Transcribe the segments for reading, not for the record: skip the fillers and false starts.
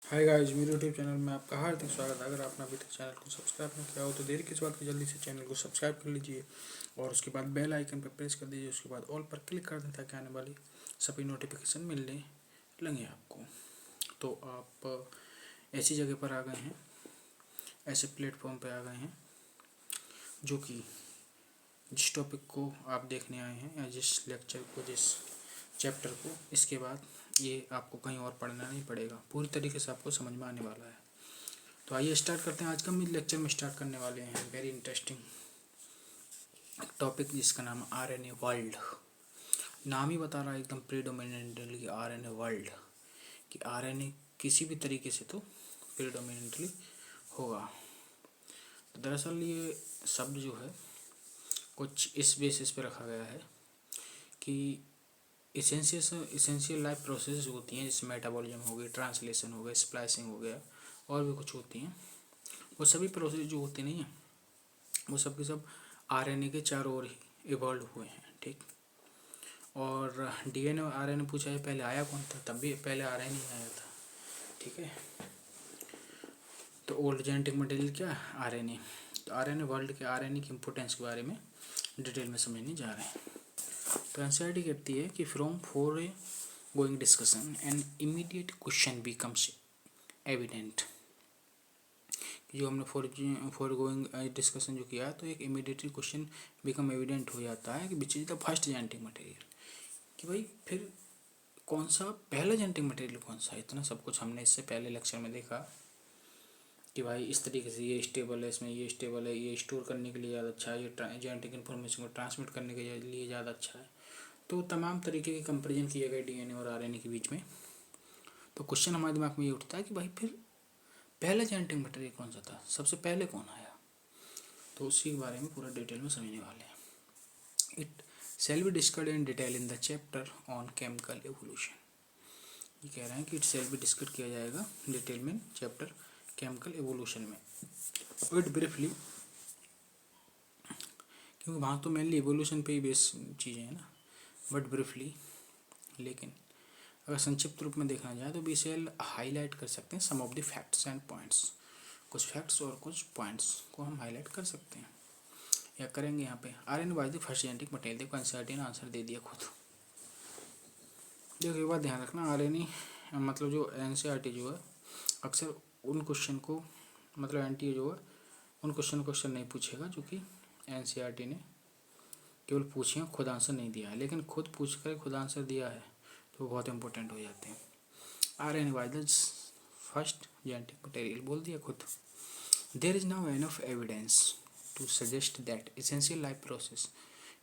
Hi guys, मेरे YouTube channel में आपका हार्दिक स्वागत है। अगर आपने अभी तक चैनल को सब्सक्राइब नहीं किया हो तो देर किस बात की, जल्दी से चैनल को सब्सक्राइब कर लीजिए और उसके बाद बेल आइकन पर प्रेस कर दीजिए। उसके बाद ऑल पर क्लिक कर दें ताकि आने वाली सभी नोटिफिकेशन मिलने लगे आपको। तो आप ऐसी जगह पर आ गए हैं, ऐसे प्लेटफॉर्म पर आ गए हैं जो कि जिस टॉपिक को आप देखने आए हैं या जिस लेक्चर को, जिस चैप्टर को, इसके बाद ये आपको कहीं और पढ़ना नहीं पड़ेगा, पूरी तरीके से आपको समझ में आने वाला है। तो आइए स्टार्ट करते हैं। आज का हम लेक्चर में स्टार्ट करने वाले हैं वेरी इंटरेस्टिंग टॉपिक जिसका नाम आरएनए वर्ल्ड। नाम ही बता रहा है एकदम प्रीडोमिनेंटली आरएनए वर्ल्ड कि आरएनए किसी भी तरीके से तो प्रीडोमिनेंटली होगा। तो दरअसल ये शब्द जो है कुछ इस बेसिस पे रखा गया है कि इसेंशियल लाइफ प्रोसेस होती हैं, जैसे मेटाबॉलिज्म हो गई, ट्रांसलेशन हो गया, स्प्लाइसिंग हो गया, और भी कुछ होती हैं। वो सभी प्रोसेस जो होती नहीं है, वो सब के सब आरएनए के चारों ओर ही इवॉल्व हुए हैं। ठीक। और डीएनए और आरएनए पूछा है पहले आया कौन था, तब भी पहले आरएनए ही आया था। ठीक है। तो ओल्ड जेनेटिक मटेरियल क्या है? आरएनए। तो आरएनए वर्ल्ड के आरएनए की इम्पोर्टेंस के बारे में डिटेल में समझने जा रहे हैं। तो एनसीईआरटी कहती है कि from four going discussion an immediate question becomes evident. जो हमने फोर गोइंग डिस्कशन जो किया, तो एक इमीडिएटली क्वेश्चन बिकम एविडेंट हो जाता है कि which is the first genetic material, कि भाई फिर कौन सा पहला जेनेटिक मटेरियल कौन सा है। इतना सब कुछ हमने इससे पहले लेक्चर में देखा कि भाई इस तरीके से ये स्टेबल है, इसमें ये स्टेबल है, ये स्टोर करने के लिए ज़्यादा अच्छा है, ये जेनेटिक इन्फॉर्मेशन को ट्रांसमिट करने के लिए ज़्यादा अच्छा है। तो तमाम तरीके के कंपेरिजन किए गए डीएनए और आरएनए के बीच में। तो क्वेश्चन हमारे दिमाग में ये उठता है कि भाई फिर पहला जेनेटिक मटेरियल कौन सा था, सबसे पहले कौन आया। तो उसी के बारे में पूरा डिटेल में समझने वाले हैं। It shall be discussed in detail in the chapter on chemical evolution. ये कह रहे हैं कि इट शैल बी डिस्कस किया जाएगा डिटेल में चैप्टर केमिकल एवोल्यूशन में। विद ब्रीफली, क्योंकि वहाँ तो मेनली एवोल्यूशन पे ही बेस चीज़ें हैं ना। बट ब्रीफली, लेकिन अगर संक्षिप्त रूप में देखा जाए तो वी शैल हाईलाइट कर सकते हैं some of the facts and points. कुछ फैक्ट्स और कुछ पॉइंट्स को हम हाईलाइट कर सकते हैं या करेंगे। यहाँ पे RNA was the first genetic material. देखो एनसीईआरटी ने आंसर दे दिया खुद। देखो ये बात ध्यान रखना, आरएनए मतलब जो एनसीईआरटी जो है अक्सर उन क्वेश्चन को, मतलब एनटीए जो है उन क्वेश्चन नहीं पूछेगा जो कि एनसीईआरटी ने केवल पूछे हैं, खुद आंसर नहीं दिया है। लेकिन खुद पूछ कर खुद आंसर दिया है तो बहुत इंपॉर्टेंट हो जाते हैं। RNA was the first genetic material, बोल दिया खुद। There is now enough evidence to suggest that essential life process.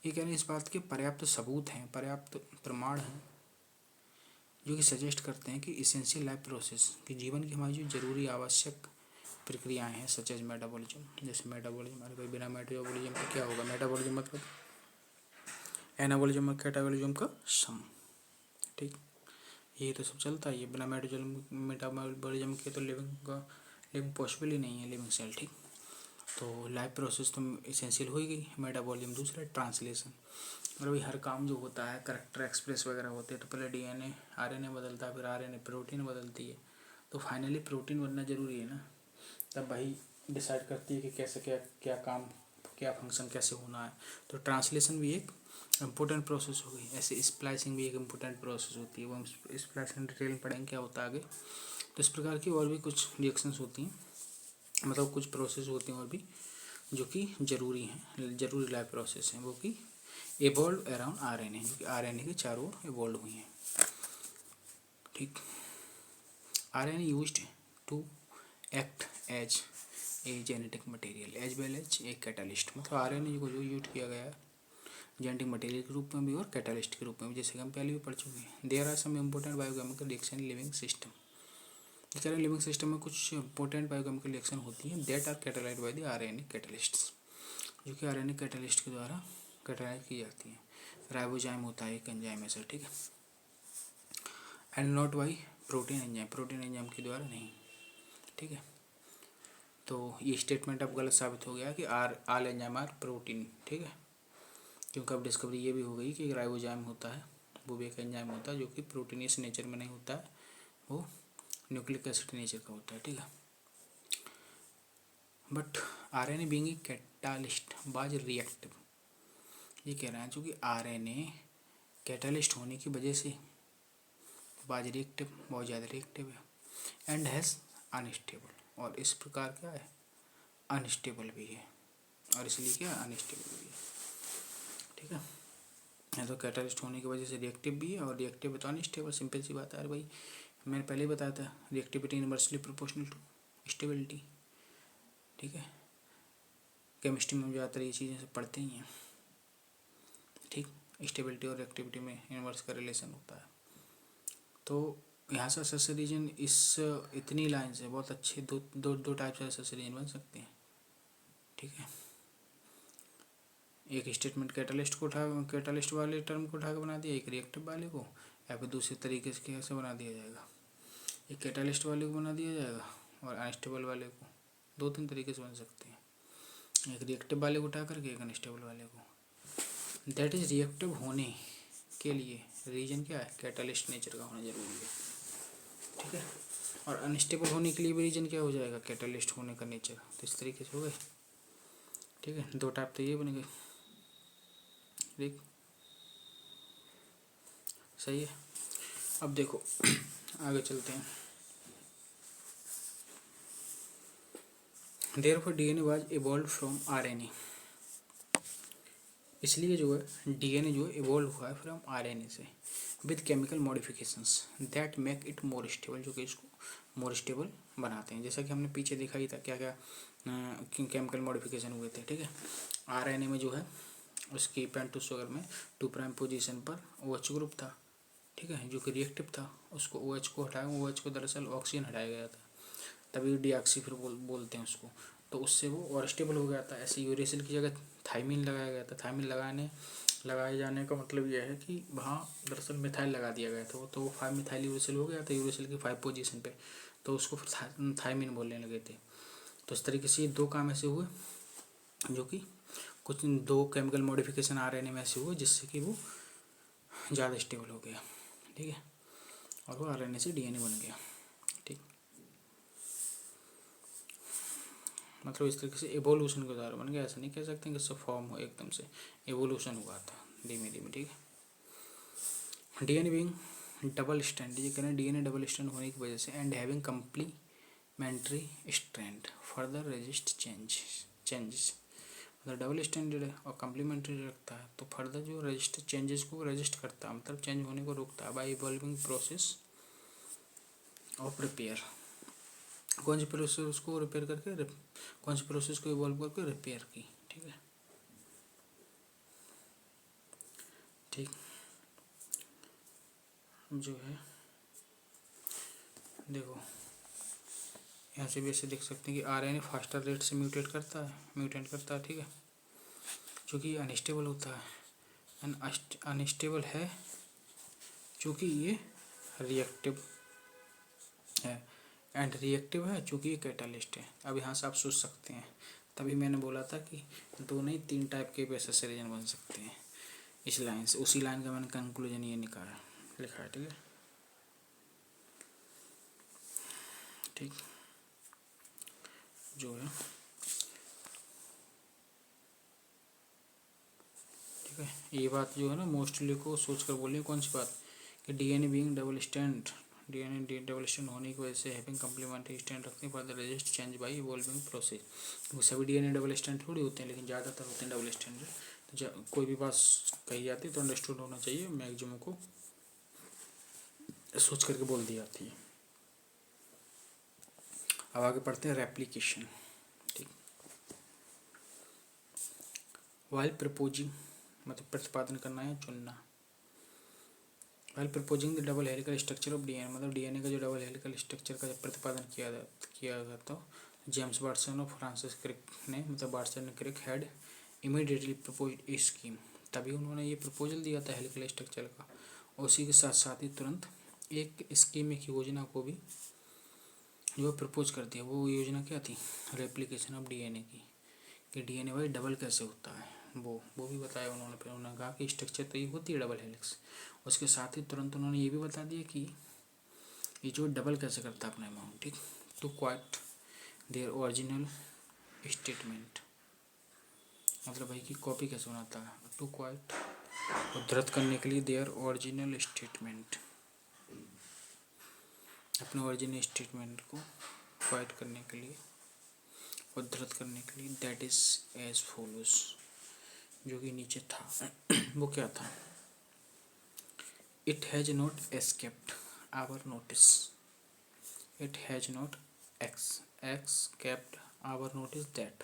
ये कह रहे हैं इस बात के पर्याप्त सबूत हैं, पर्याप्त प्रमाण हैं जो कि सजेस्ट करते हैं कि एसेंशियल लाइफ प्रोसेस कि जीवन की हमारी जो जरूरी आवश्यक प्रक्रियाएं हैं, सच एज मेटाबॉलिज्म। जैसे मेटाबॉलिज्म, अरे भाई बिना मेटाबॉलिज्म का क्या होगा। मेटाबॉलिज्म मतलब एनाबॉलिज्म और कैटाबॉलिज्म का सम। ठीक। ये तो सब चलता है। ये बिना मेटाबॉलिज्म के तो लिविंग पॉसिबल ही नहीं है, लिविंग सेल। ठीक। तो लाइफ प्रोसेस तो इसेंशियल हो ही गई। मेटाबॉलिज्म दूसरा, ट्रांसलेशन। और भाई हर काम जो होता है, करेक्टर एक्सप्रेस वगैरह होते हैं, तो पहले डीएनए आरएनए बदलता है, फिर आरएनए प्रोटीन बदलती है, तो फाइनली प्रोटीन बनना जरूरी है ना। तब भाई डिसाइड करती है कि कैसे क्या क्या काम, क्या फंक्शन कैसे होना है। तो ट्रांसलेशन भी एक इम्पोर्टेंट प्रोसेस हो गई। ऐसे स्प्लाइसिंग भी एक इम्पोर्टेंट प्रोसेस होती है, वो हम स्प्लाइसिंग डिटेल में पढ़ेंगे क्या होता है आगे। तो इस प्रकार की और भी कुछ रिएक्शंस होती हैं, मतलब कुछ प्रोसेस होती हैं और भी जो कि ज़रूरी हैं, जरूरी लाइफ प्रोसेस हैं, वो कि एवॉल्व अराउंड आरएनए, जो कि आरएनए के चारों ओर एवॉल्व हुई हैं। ठीक। RNA used to act as a genetic material as well as a catalyst. मतलब आरएनए को जो यूज किया गया है जेनेटिक मटेरियल के रूप में भी और कैटालिस्ट के रूप में भी, जैसे कि हम पहले भी पढ़ चुके हैं। There are some important biochemical reaction in living system. इस तरह लिविंग सिस्टम में कुछ इंपॉर्टेंट बायोकेमिकल रिएक्शन होती हैं that are catalysed by the RNA catalysts, जो कि आरएनए कैटालिस्ट के द्वारा कैटालाइज की जाती हैं। राइबोजाइम होता है एक एंजाइम ऐसा। ठीक है। And not by protein enzyme, protein enzyme के द्वारा नहीं। ठीक है। तो ये स्टेटमेंट अब गलत साबित हो गया कि आल एंजाइम आर प्रोटीन। ठीक है। क्योंकि अब डिस्कवरी ये भी हो गई कि राइबोजाइम होता है, वो भी एक एंजाइम होता है जो कि प्रोटीनियस नेचर में नहीं होता है, वो न्यूक्लिक एसिड नेचर का होता है, ठीक है। But RNA being a catalyst was reactive, ये कह रहा है चूँकि आरएनए कैटालिस्ट होने की वजह से वाज रिएक्टिव, बहुत ज़्यादा रिएक्टिव है, एंड हैज़ अनस्टेबल, और इस प्रकार क्या है, अनस्टेबल भी है, और इसलिए क्या अनस्टेबल भी है, ठीक है। या तो कैटालिस्ट होने की वजह से रिएक्टिव भी है, और रिएक्टिव तो अनस्टेबल, सिंपल सी बात है। अरे भाई मैंने पहले ही बताया था, reactivity inversely proportional to stability, ठीक है। केमिस्ट्री में ज़्यादातर ये चीज़ें सब पढ़ते ही हैं, ठीक। स्टेबिलिटी और रिएक्टिविटी में इनवर्स का रिलेशन होता है। तो यहाँ से एसएससी रीजन इस इतनी लाइन से बहुत अच्छे दो टाइप से एसएससी रीजन बन सकते हैं, ठीक है। एक स्टेटमेंट कैटालिस्ट वाले टर्म को उठा के बना दिया, एक रिएक्टिव वाले को, या फिर दूसरे तरीके से कैसे बना दिया जाएगा, एक कैटालिस्ट वाले को बना दिया जाएगा और अनस्टेबल वाले को, 2-3 तरीके से बन सकते हैं, एक रिएक्टिव वाले को उठा करके एक अनस्टेबल वाले को। दैट इज रिएक्टिव होने के लिए रीजन क्या है, कैटालिस्ट नेचर का होना जरूरी है, ठीक है। और अनस्टेबल होने के लिए भी रीजन क्या हो जाएगा, कैटालिस्ट होने का नेचर। तो इस तरीके से हो गए, ठीक है। 2 टाइप तो ये बन गए, ठीक, सही है। अब देखो आगे चलते हैं। Therefore DNA was evolve from RNA, इसलिए जो है डीएनए जो इवॉल्व हुआ है फ्रॉम आरएनए से, with chemical modifications that make it more stable, जो कि इसको मोर स्टेबल बनाते हैं। जैसा कि हमने पीछे देखा ही था क्या क्या केमिकल मॉडिफिकेशन हुए थे, ठीक है। आरएनए में जो है उसकी पेंटोस शुगर में 2' पोजीशन पर OH ग्रुप था, ठीक है, जो कि रिएक्टिव था। उसको OH को हटाया, OH को दरअसल ऑक्सीजन हटाया गया था, तभी डीऑक्सी फिर बोलते हैं उसको। तो उससे वो और स्टेबल हो गया था। ऐसे यूरेसिल की जगह थाइमिन लगाया गया था। थाइमिन लगाए जाने का मतलब यह है कि वहाँ दरअसल मिथाइल लगा दिया गया था, तो वो 5 मिथाइल यूरेसिल हो गया था यूरेसिल की 5 पोजीशन पे, तो उसको फिर थाइमिन बोलने लगे थे। तो इस तरीके से 2 काम ऐसे हुए, जो कि कुछ 2 केमिकल मॉडिफिकेशन आरएनए में ऐसे हुए जिससे कि वो ज़्यादा स्टेबल हो गया, ठीक है, और वो आरएनए से डीएनए बन गया, ठीक। मतलब इस तरीके से एवोल्यूशन के द्वारा बन गया, ऐसा नहीं कह सकते कि इससे फॉर्म हो, एकदम से एवोल्यूशन हुआ था धीमे धीमे, ठीक है। डीएनए बीइंग डबल स्ट्रैंड, ये कह रहे हैं डीएनए डबल स्ट्रैंड होने की वजह से, and having complementary strand further resist changes, मतलब डबल स्टैंडर्ड है और कम्प्लीमेंट्री रखता है, तो फर्दर जो रजिस्ट चेंजेस को रजिस्ट करता है, मतलब चेंज होने को रोकता है, by evolving process of repair. कौन सी प्रोसेस उसको रिपेयर करके, कौन सी प्रोसेस को इवॉल्व करके रिपेयर की, ठीक है, ठीक। जो है देखो यहाँ से भी ऐसे देख सकते हैं कि आरएनए फास्टर रेट से म्यूटेट करता है, ठीक है, क्योंकि अनस्टेबल होता है, अनस्टेबल है चूँकि ये रिएक्टिव है, एंड रिएक्टिव है चूँकि ये कैटालिस्ट है। अब यहाँ से आप सोच सकते हैं, तभी मैंने बोला था कि 2 नहीं 3 टाइप के बेसिस से रीजन बन सकते हैं इस लाइन से। उसी लाइन का मैंने कंक्लूजन ये लिखा है, ठीक है, ठीक। जो है ठीक है, ये बात जो है ना मोस्टली को सोच कर बोलिए, कौन सी बात, कि DNA being double stand, DNA double stand होने की वजह से हैविंग कम्प्लीमेंट्री स्टैंड रखते हैं for the resist change bye evolving process. क्योंकि सभी डीएनए डबल स्टैंड थोड़ी होते हैं, लेकिन ज़्यादातर होते हैं डबल स्टैंड। तो कोई भी बात कही जाती है तो अंडरस्टूड होना चाहिए, मैक्सिमम को सोच करके बोल दी जाती है। अब आगे पढ़ते हैं रेप्लिकेशन, ठीक। वाइल प्रपोजिंग मतलब प्रतिपादन करना है, चुनना। While proposing the double helical structure of DNA, मतलब डीएनए का जो डबल हेलिकल स्ट्रक्चर का जब प्रतिपादन किया गया तो जेम्स वाटसन और फ्रांसिस क्रिक ने, मतलब वाटसन ने Crick had immediately propose a scheme, तभी उन्होंने ये प्रपोजल दिया था हेलिकल स्ट्रक्चर का, और उसी के साथ साथ ही तुरंत एक स्कीम, एक योजना को भी जो प्रपोज कर दिया। वो योजना क्या थी, रेप्लिकेशन ऑफ डीएनए की, कि डीएनए भाई डबल कैसे होता है, वो भी बताया उन्होंने। फिर उन्होंने कहा कि स्ट्रक्चर तो ये होती है डबल हेलिक्स, उसके साथ ही तुरंत उन्होंने ये भी बता दिया कि ये जो डबल कैसे करता है अपना अमाउंट, ठीक। To quote their original statement, मतलब भाई की कॉपी कैसे बनाता है, टू क्वाइट उद्धृत करने के लिए देयर ओरिजिनल स्टेटमेंट, अपने ओरिजिनल स्टेटमेंट को क्वाइट करने के लिए, उद्धृत करने के लिए, दैट इज एज फॉलोज, जो कि नीचे था वो क्या था, it has not escaped our notice, it has not escaped our notice that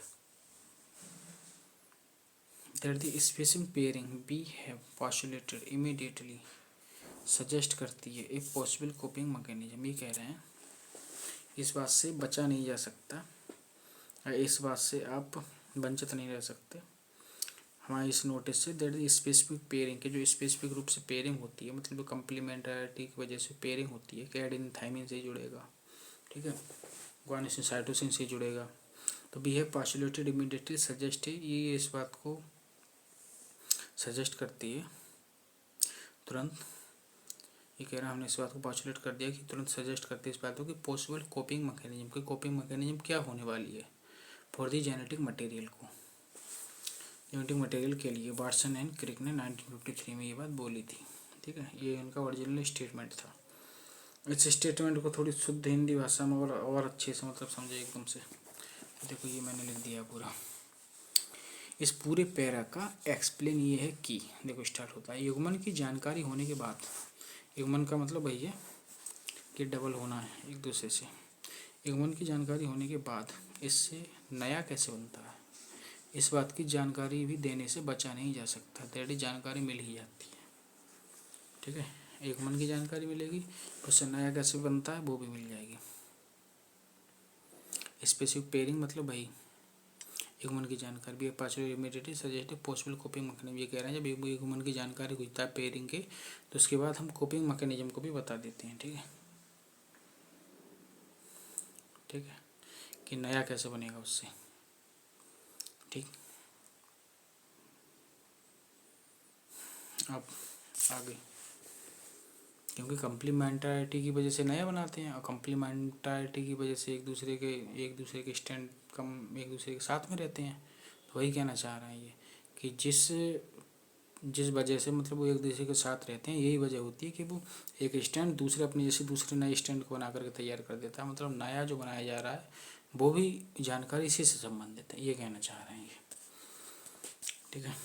the specific pairing we have postulated immediately suggest करती है एक पॉसिबल कोपिंग मैकेनिज्म। ये कह रहे हैं इस बात से बचा नहीं जा सकता, इस बात से आप वंचित नहीं रह सकते हमारे इस नोटिस से, दैट स्पेसिफिक पेयरिंग के जो स्पेसिफिक रूप से पेयरिंग होती है, मतलब कंप्लीमेंटरिटी की वजह से पेयरिंग होती है कि एडेनिथाइमिन से जुड़ेगा, ठीक है, ग्वानिसिन साइटोसिन से जुड़ेगा, तो we have postulated immediately suggest है, ये इस बात को सजेस्ट करती है तुरंत, ये कह रहा है हमने इस बात को पोस्टुलेट कर दिया कि तुरंत सजेस्ट करती है इस बात को कि पॉसिबल कोपिंग मैकेनिज्म, की कोपिंग मैकेनिज्म क्या होने वाली है फॉर दी जेनेटिक मटेरियल को, जेनेटिक मटेरियल के लिए। वाटसन एंड क्रिक ने 1953 में ये बात बोली थी, ठीक है, ये उनका ओरिजिनल स्टेटमेंट था। इस स्टेटमेंट को थोड़ी शुद्ध हिंदी भाषा में और अच्छे से मतलब समझे एकदम से, देखो ये मैंने लिख दिया पूरा। इस पूरे पैरा का एक्सप्लेन ये है कि देखो स्टार्ट होता है, युग्मन की जानकारी होने के बाद, युग्मन का मतलब वही है कि डबल होना है एक दूसरे से, युग्मन की जानकारी होने के बाद इससे नया कैसे बनता है, इस बात की जानकारी भी देने से बचा नहीं जा सकता, दैट जानकारी मिल ही जाती है, ठीक है, युग्मन की जानकारी मिलेगी, उससे नया कैसे बनता है वो भी मिल जाएगी। स्पेसिफिक पेयरिंग मतलब भाई युग्मन की जानकारी भी partial immediately suggest possible coping mechanism, ये कह रहे हैं जब युग्मन की जानकारी होता है पेयरिंग के, तो उसके बाद हम कोपिंग मैकेनिज्म को भी बता देते हैं, ठीक है, ठीक है, कि नया कैसे बनेगा उससे, ठीक। अब आगे, क्योंकि कंप्लीमेंटरिटी की वजह से नया बनाते हैं और कंप्लीमेंटरिटी की वजह से एक दूसरे के स्टैंड कम एक दूसरे के साथ में रहते हैं, तो वही कहना चाह रहे हैं ये कि जिस वजह से मतलब वो एक दूसरे के साथ रहते हैं, यही वजह होती है कि वो एक स्टैंड दूसरे अपने जैसे दूसरे नए स्टैंड को बना करके तैयार कर देता है, मतलब नया जो बनाया जा रहा है वो भी जानकारी इसी से संबंधित है, ये कहना चाह रहे हैं ये, ठीक है।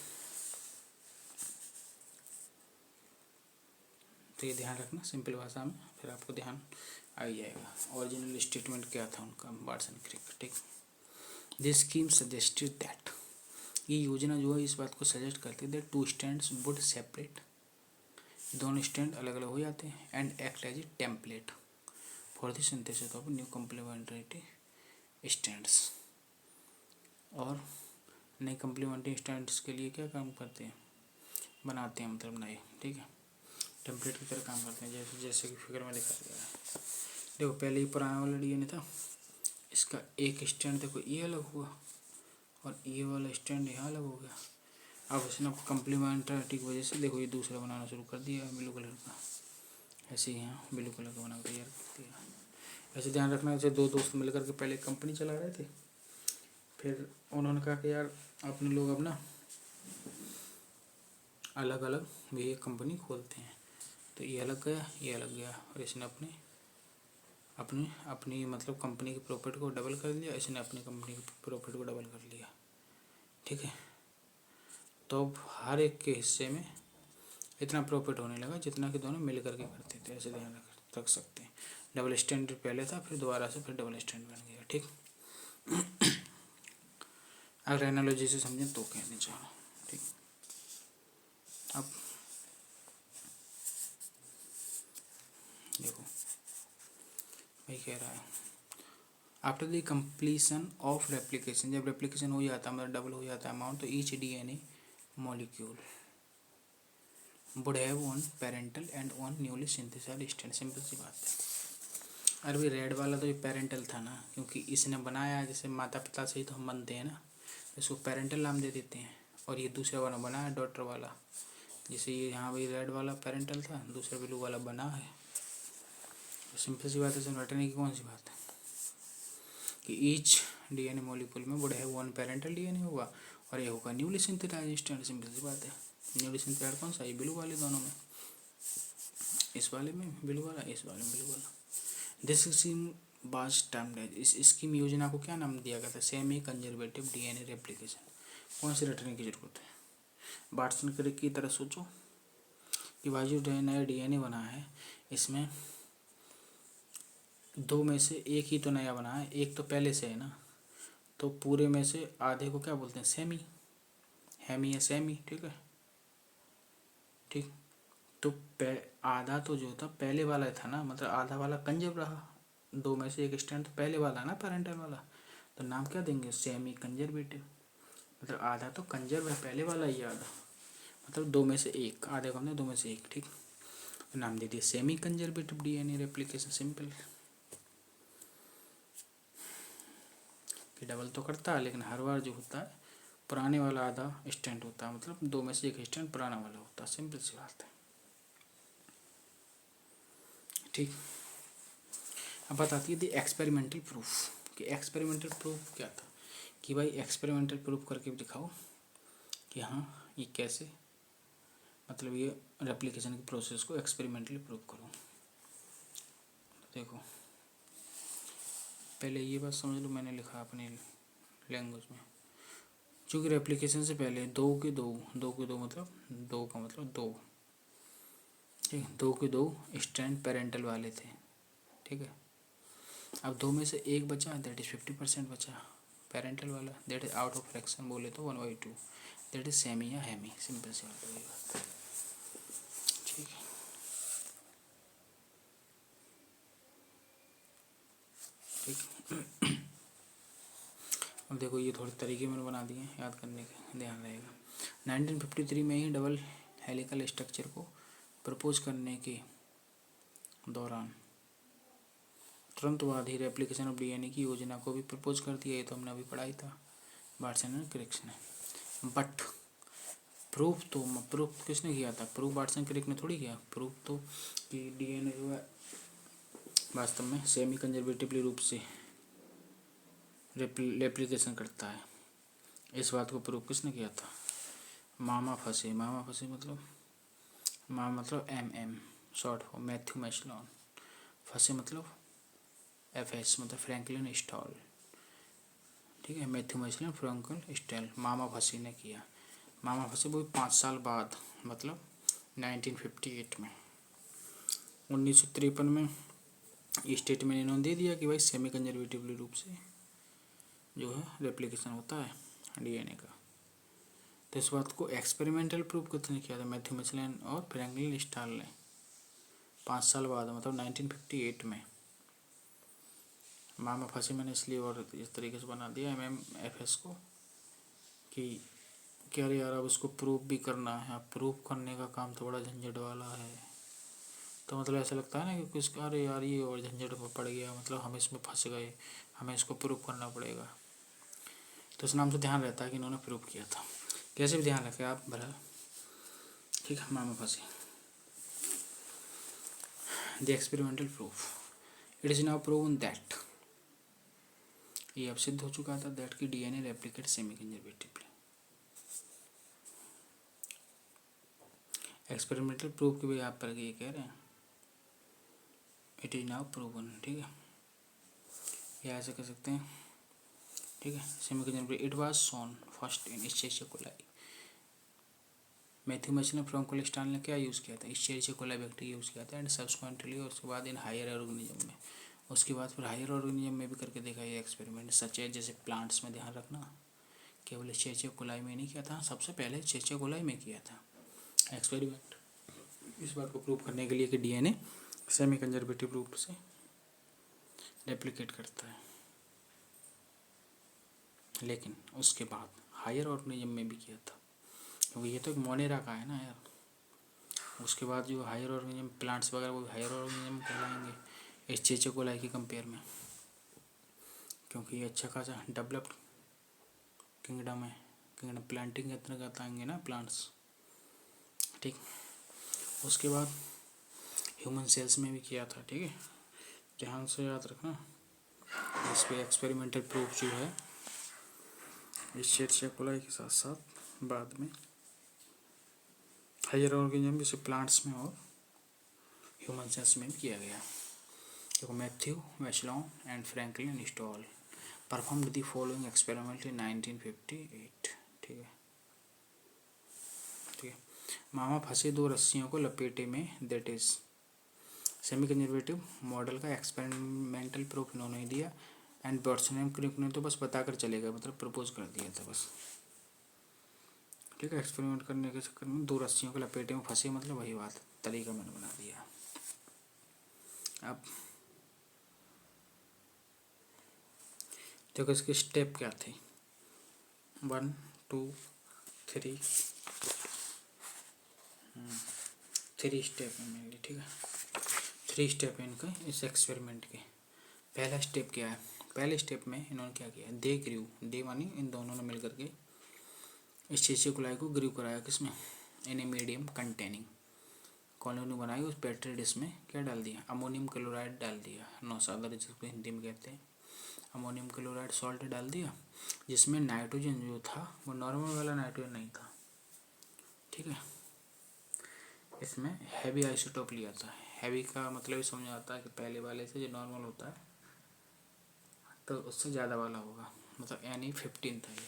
तो ये ध्यान रखना सिंपल भाषा में, फिर आपको ध्यान आ ही जाएगा। ओरिजिनल स्टेटमेंट क्या था उनका, वाटसन क्रिक, ठीक। दिस स्कीम सजेस्टेड दैट, ये योजना जो है इस बात को सजेस्ट करती है that two strands would separate, दोनों स्टैंड अलग अलग हो जाते हैं, and act as a template for the synthesis of new complementary strands, और नए कम्प्लीमेंट्री स्टैंड्स के लिए क्या काम करते हैं, बनाते हैं मतलब नए, ठीक है, टेम्पलेट की तरह काम करते हैं, जैसे कि फिगर में दिखा गया है। देखो पहले ही पुराना वाला डीएनए था, इसका एक स्टैंड देखो ये अलग हुआ और ये वाला स्टैंड यहाँ अलग हो गया, अब इसने कम्प्लीमेंटरिटी की वजह से देखो ये दूसरा बनाना शुरू कर दिया ब्लू कलर का, ऐसे ही यहाँ ब्लू कलर का बना तैयार कर दिया। ऐसे ध्यान रखना, जैसे दो दोस्त मिलकर के पहले कंपनी चला रहे थे, फिर उन्होंने कहा कि यार अपने लोग अपना अलग अलग भी एक कंपनी खोलते हैं, तो ये अलग गया ये अलग गया, और इसने अपने अपनी अपनी मतलब कंपनी की प्रॉफिट को डबल कर लिया, इसने अपनी कंपनी की प्रॉफिट को डबल कर लिया, ठीक है। तो अब हर एक के हिस्से में इतना प्रॉफिट होने लगा जितना कि दोनों मिल करके करते थे, ऐसे ध्यान रख सकते हैं। डबल स्टैंडर्ड पहले था, फिर दोबारा से फिर डबल स्टैंड बन गया, ठीक। अगर एनालॉजी से समझें तो कहने चाह रहा हूँ, ठीक। अब देखो भाई कह रहा है after the completion of replication, जब रेप्लिकेशन हो जाता है मतलब डबल हो जाता है अमाउंट, तो each DNA molecule would have one parental and one newly synthesised strand, simple सी बात है। अरे भाई रेड वाला तो ये पेरेंटल था ना, क्योंकि इसने बनाया, जैसे माता पिता से ही तो हम बनते हैं ना, इसको पेरेंटल नाम दे देते हैं, और ये दूसरा वाला बना है डॉटर वाला, जैसे ये यहाँ भाई रेड वाला पेरेंटल था, दूसरा ब्लू वाला बना है, सिंपल सी बात है, इसमें रटने की कौन सी बात है कि ईच डीएनए मॉलिक्यूल में would have one parental DNA होगा और ये होगा न्यूली सिंथेटाइज्ड स्ट्रैंड। सिंपल सी बात है। न्यूली सिंथेटाइज्ड कौन सा, ये ब्लू वाले दोनों में, इस वाले में ब्लू वाला, इस वाले में ब्लू वाला। This scheme was termed as, इस स्कीम योजना को क्या नाम दिया गया था, सेमी कंजर्वेटिव डीएनए रेप्लिकेशन। कौन सी रटने की जरूरत है, वाटसन क्रिक की तरह सोचो कि भाई जो नया डीएनए बना है इसमें दो में से एक ही तो नया बना है, एक तो पहले से है ना, तो पूरे में से आधे को क्या बोलते हैं, सेमी, हेमी या सेमी, ठीक है। ठीक, तो आधा तो जो था पहले वाला था ना, मतलब आधा वाला कंजर्व रहा, दो में से एक स्ट्रैंड तो पहले वाला ना, पेरेंटल वाला, तो नाम क्या देंगे, सेमी कंजर्वेटिव। मतलब आधा तो कंजर्व है, पहले वाला ही आधा, मतलब दो में से एक, आधे को हमने दो में से एक, ठीक, तो नाम दे दिया semi conservative DNA replication. Simple कि डबल तो करता है, लेकिन हर बार जो होता है पुराने वाला आधा स्टैंड होता है, मतलब दो में से एक स्टैंड पुराना वाला होता है। सिंपल सी बात है, ठीक। अब बताती है दी एक्सपेरिमेंटल प्रूफ, कि एक्सपेरिमेंटल प्रूफ क्या था, कि भाई एक्सपेरिमेंटल प्रूफ करके भी दिखाओ कि हाँ ये कैसे, मतलब ये रेप्लिकेशन की प्रोसेस को एक्सपेरिमेंटली प्रूव करो। देखो पहले ये बात समझ लो, मैंने लिखा अपने लैंग्वेज में, चूँकि रेप्लिकेशन से पहले दो के दो मतलब दो का मतलब दो, ठीक, दो के दो स्ट्रैंड पेरेंटल वाले थे, ठीक है। अब दो में से एक बचा, दैट इज 50% बचा पेरेंटल वाला, that is out of fraction बोले तो 1/2, दैट इज सेमी या हेमी। सिंपल सी बात है, ठीक है। ठीक, अब देखो ये थोड़े तरीके मैंने बना दिए हैं, याद करने का ध्यान रहेगा। 1953 में ही डबल हेलिकल स्ट्रक्चर को प्रपोज करने के दौरान तुरंत बाद ही रेप्लिकेशन ऑफ डीएनए की योजना को भी प्रपोज कर दिया, ये तो हमने अभी पढ़ा ही था, वाटसन एंड क्रिक ने। बट प्रूफ किसने किया था, प्रूफ वाटसन क्रिक ने थोड़ी किया, प्रूफ तो कि डीएनए जो है वास्तव में सेमी कंजर्वेटिवली रूप से रेप्लिकेशन करता है, इस बात को प्रूफ किसने किया था, मामा फसे मतलब MM शॉर्ट फॉर्म, मैथ्यू मैशलॉन, फसे मतलब FS मतलब फ्रैंकलिन स्टॉल, ठीक है। मैथ्यू मैशलॉन, फ्रैंकलिन स्टॉल, मामा फसी ने किया। मामा फसे वो 5 साल बाद, मतलब 1958 में, 1953 में स्टेटमेंट इन्होंने दे दिया कि भाई सेमी कंजर्वेटिवली रूप से जो है रेप्लिकेशन होता है डीएनए का। तो इस बात को एक्सपेरिमेंटल प्रूफ किसने किया था, मैथ्यू मैशलॉन और फ्रैंकलिन स्टॉल ने, 5 साल बाद, मतलब 1958 में। मामा फंसी मैंने इसलिए और इस तरीके से बना दिया MMFS को कि क्या यार अब उसको प्रूफ भी करना है, अब प्रूफ करने का काम तो बड़ा झंझट वाला है, तो मतलब ऐसा लगता है ना कि किस, अरे यार ये और झंझट में पड़ गया, मतलब हम इसमें फंस गए, हमें इसको प्रूफ करना पड़ेगा। तो इस नाम से ध्यान रहता है कि इन्होंने प्रूफ किया था, कैसे भी ध्यान रखें आप बहरहाल, ठीक है। मामा फंसी the experimental proof, it is now proven that, ये अब सिद्ध हो चुका था दैट की DNA replicate semi conservatively. Experimental proof के भी आप पर ये कह रहे हैं, इट इज नाउ प्रूवन, ठीक है, या ऐसे कह सकते हैं, ठीक है। Semi conservative, it was shown first in Escherichia coli. Matthew Meselson, Franklin Stahl ने क्या यूज़ किया था, इश्चेरिशिया कोलाई बैक्टीरिया यूज़ किया था, एंड सब्सिक्वेंटली, और उसके बाद इन हायर ऑर्गेनिज्म में, उसके बाद फिर हायर ऑर्गेनिज्म में भी करके देखा ये एक्सपेरिमेंट, सच है जैसे प्लांट्स में, ध्यान रखना केवल इश्चेरिशिया कोलाई में नहीं किया था, सबसे पहले इश्चेरिशिया कोलाई में किया था एक्सपेरिमेंट, इस बात को प्रूव करने के लिए कि डीएनए सेमी कंजर्वेटिव रूप से रेप्लिकेट करता है। लेकिन उसके बाद हायर ऑर्गेनिज्म में भी किया था, क्योंकि ये तो एक मोनेरा का है ना यार, उसके बाद जो हायर ऑर्गेनिज्म प्लांट्स वगैरह वो हायर ऑर्गेनिज्म कहलाएंगे इश्चेरिशिया कोलाई की कंपेयर में, क्योंकि ये अच्छा खासा डेवलप्ड किंगडम है, किंगडम प्लांटिंग के अंतर्गत आएंगे ना प्लांट्स, ठीक। उसके बाद ह्यूमन सेल्स में भी किया था, ठीक है, ध्यान से याद रखना। इस पे एक्सपेरिमेंटल प्रूफ जो है इस कोलाई के साथ साथ बाद में हायर ऑर्गेनिज्म जैसे प्लांट्स में और ह्यूमन सेल्स में भी किया गया। देखो Matthew Meselson and Franklin Stahl performed the following experiment in 1958। ठीक है, ठीक है। मामा फंसे दो रस्सियों को लपेटे में, that is semi conservative model का एक्सपेरिमेंटल प्रूफ इन्होंने दिया। एंड बर्ट्सनेम क्रिक ने तो बस बताकर चले गए, मतलब प्रपोज कर दिया था बस। ठीक है, एक्सपेरिमेंट करने के चक्कर में दो रस्सियों को लपेटे में फंसे, मतलब वही बात, तरीका मैंने बना दिया। अब देखो इसके स्टेप क्या थे, 1 2 3 3 स्टेप है मेनली। ठीक है, 3 स्टेप है इनका इस एक्सपेरिमेंट के। पहला स्टेप क्या है, पहले स्टेप में इन्होंने क्या किया, दे ग्रीव, दे मानी इन दोनों ने मिल करके इस शीशे कुलाई को ग्रीव कराया, किसमें, इन ए मीडियम कंटेनिंग कॉलोनी बनाई। उस पेट्री डिश में क्या डाल दिया, अमोनियम क्लोराइड डाल दिया, नौसादर जिसको हिंदी में कहते हैं, अमोनियम क्लोराइड सॉल्ट डाल दिया, जिसमें नाइट्रोजन जो था वो नॉर्मल वाला नाइट्रोजन नहीं था। ठीक है, इसमें हैवी आइसोटोप लिया था। हैवी का मतलब ये समझ आता है कि पहले वाले से जो नॉर्मल होता है तो उससे ज़्यादा वाला होगा, मतलब Na15 था ये।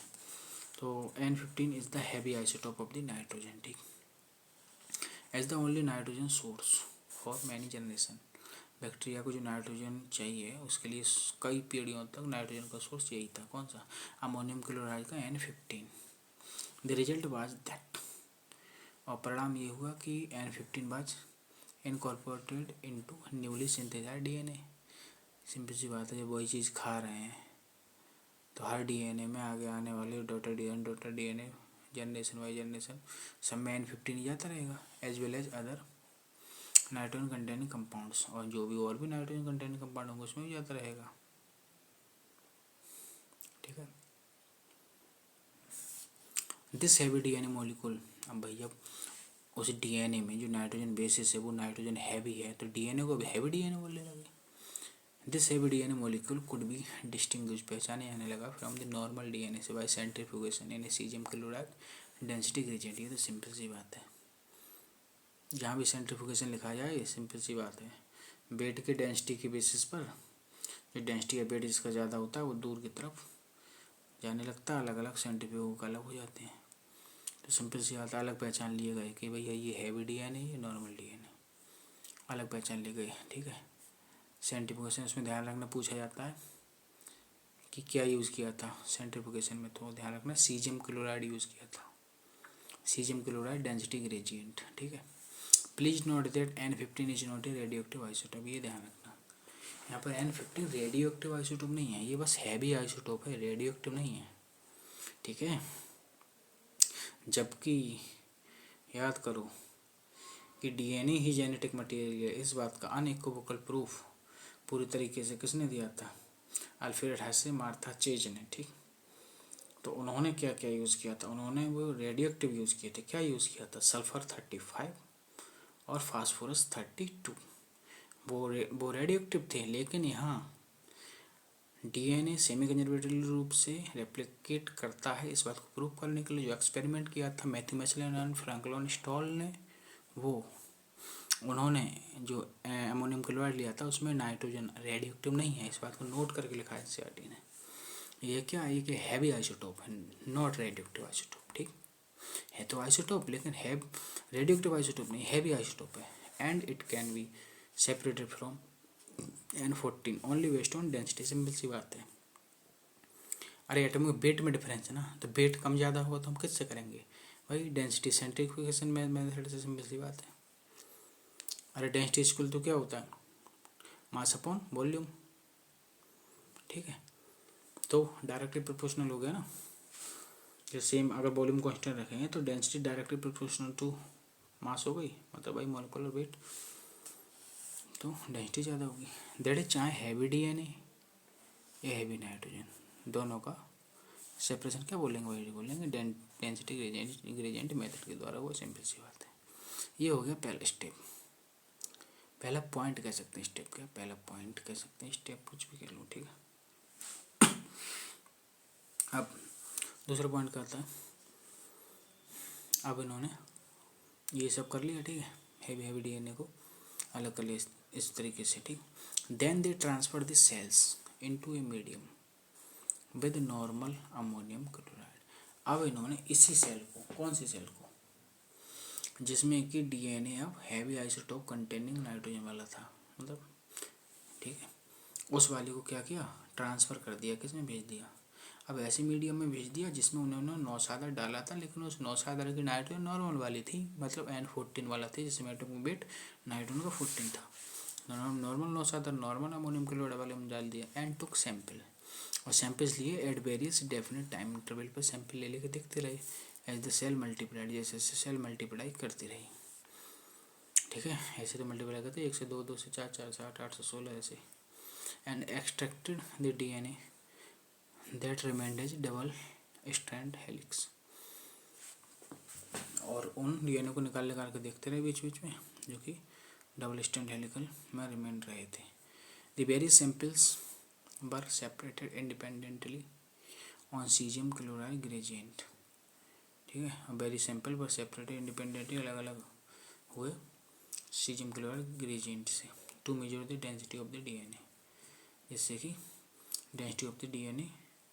तो N15 is the heavy isotope of the nitrogen. ठीक, as the only nitrogen source for many generation. Bacteria को जो नाइट्रोजन चाहिए उसके लिए कई पीढ़ियों तक नाइट्रोजन का सोर्स यही था, कौन सा, अमोनियम क्लोराइड का N15। The result was that, और परिणाम ये हुआ कि N15 was incorporated into newly synthesised DNA. Simple सी बात है, जब वही चीज़ खा रहे हैं तो हर डीएनए में आगे आने वाले daughter DNA generation by generation सब में N15 जाता रहेगा, as well as other nitrogen containing compounds, और जो भी और भी नाइट्रोजन कंटेनिंग कंपाउंड होंगे उसमें भी जाता रहेगा। ठीक है, दिस हैवी डीएनए मॉलिक्यूल, अब भैया उस डीएनए में जो नाइट्रोजन बेसिस है वो नाइट्रोजन हैवी है, तो डीएनए को हैवी डीएनए बोलने लगे। This heavy DNA molecule could be distinguish, पहचाने जाने लगा फ्रॉम द नॉर्मल डीएनए से बाय सेंट्रीफ्यूगेशन इन सीजियम क्लोराइड डेंसिटी ग्रेडियंट। ये तो सिंपल सी बात है, जहाँ भी सेंट्रीफ्यूगेशन लिखा जाए ये सिंपल सी बात है, बेड के डेंसिटी के बेसिस पर जो डेंसिटी या बेड जिसका ज़्यादा होता है वो दूर की तरफ जाने लगता है, अलग अलग सेंट्रीफ्यूग अलग हो जाते हैं। तो सिंपल सी बात, अलग पहचान लिए गए कि भैया ये हैवी डीएनए ये नॉर्मल डीएनए, अलग पहचान लिए गए। ठीक है, सेंट्रीफ्यूगेशन इसमें ध्यान रखना पूछा जाता है कि क्या यूज़ किया था सेंट्रीफ्यूगेशन में, तो ध्यान रखना सीजियम क्लोराइड यूज़ किया था, सीजियम क्लोराइड डेंसिटी ग्रेडियंट। ठीक है, please note that N15 is not a radio active isotope, ये ध्यान रखना। यहाँ पर N15 रेडियो एक्टिव आइसोटोप नहीं है, ये बस हैवी आइसोटोप है, रेडियो एक्टिव नहीं है। ठीक है, जबकि याद करो कि डीएनए ही जेनेटिक मटेरियल है, इस बात का अनइक्विवोकल प्रूफ पूरी तरीके से किसने दिया था, अल्फ्रेड हेसे, मार्था चेज ने। ठीक, तो उन्होंने क्या क्या यूज़ किया था, उन्होंने वो रेडियो एक्टिव यूज़ किए थे। क्या यूज़ किया था, सल्फर 35 और फास्फोरस 32। वो रेडियो एक्टिव थे, लेकिन यहाँ डीएनए सेमी कंजर्वेटिव रूप से रेप्लिकेट करता है, इस बात को प्रूव करने के लिए जो एक्सपेरिमेंट किया था मैथ्यू मैचलन एंड फ्रैंकलिन स्टॉल ने, वो उन्होंने जो अमोनियम क्लोराइड लिया था उसमें नाइट्रोजन रेडियो एक्टिव नहीं है, इस बात को नोट करके लिखा है एनसीईआरटी ने। ये क्या है, ये हैवी आइसोटोप है, नॉट रेडियो एक्टिव आइसोटोप। ठीक है, तो आइसोटोप लेकिन है रेडियो एक्टिव आइसोटोप नहीं, हैवी आइसोटोप है, and it can be separated from N14 only based on density. Simple सी बात है, अरे एटम के वेट में डिफरेंस है ना, तो वेट कम ज़्यादा हुआ तो हम किससे करेंगे भाई, डेंसिटी सेंट्रीफ्यूगेशन मेथड से, सिंपल सी बात है। अरे डेंसिटी इक्वल तो क्या होता है, मास अपॉन वॉल्यूम। ठीक है, तो डायरेक्टली प्रोपोर्शनल हो गया ना, जो सेम अगर वॉल्यूम कांस्टेंट रखेंगे तो density directly proportional to mass हो गई, मतलब भाई मॉलिक्यूलर वेट, तो डेंसिटी ज़्यादा होगी। दैट इज चाहे हैवी डीएनए या हैवी नाइट्रोजन, दोनों का सेपरेशन क्या बोलेंगे, वही बोलेंगे डेंसिटी ग्रेडियंट मेथड के द्वारा, वो सिंपल सी बात है। ये हो गया पहला स्टेप। पहला पॉइंट कह सकते हैं, स्टेप क्या, पहला पॉइंट कह सकते हैं, स्टेप कुछ भी कह लो, ठीक है। अब दूसरा पॉइंट क्या आता है, अब इन्होंने ये सब कर लिया, ठीक है, हैवी डीएनए को अलग कर लिया इस तरीके से, ठीक। Then they transfer the cells into a medium with normal ammonium chloride. अब इन्होंने इसी सेल को, कौन सी सेल को, जिसमें कि डीएनए अब हैवी आइसोटोप कंटेनिंग नाइट्रोजन वाला था, मतलब ठीक है, उस वाले को क्या किया, ट्रांसफ़र कर दिया, किसमें भेज दिया, अब ऐसे मीडियम में भेज दिया जिसमें उन्होंने नौसादर डाला था, लेकिन उस नौसादर की नाइट्रोजन नॉर्मल वाली थी, मतलब N14 वाला थी, जिसमें एटॉमिक वेट नाइट्रोजन का 14 था। नॉर्मल नौसादर नॉर्मल अमोनियम क्लोराइड वाले में डाल दिया एंड टुक सैंपल, और सैंपल्स लिए at various definite time interval पर सैंपल ले लेके देखते रहे एज द सेल मल्टीप्लाइड, जैसे सेल मल्टीप्लाई करती रही, ठीक है। ऐसे तो मल्टीप्लाई करते 1 से 2, 2 से 4, 4 से 8, 8 से 16 ऐसे, and extracted the DNA that remained as double strand helix, और उन डीएनए को निकाल के देखते रहे बीच बीच में, जो कि डबल स्ट्रैंड हेलिकल में रिमेंड रहे थे। The very samples were separated independently on caesium chloride gradient, ठीक है। Very sample were separated independently, अलग अलग हुए सीजियम क्लोराइड ग्रेडिएंट से, to measure the density of the DNA, जिससे कि डेंसिटी ऑफ द डीएनए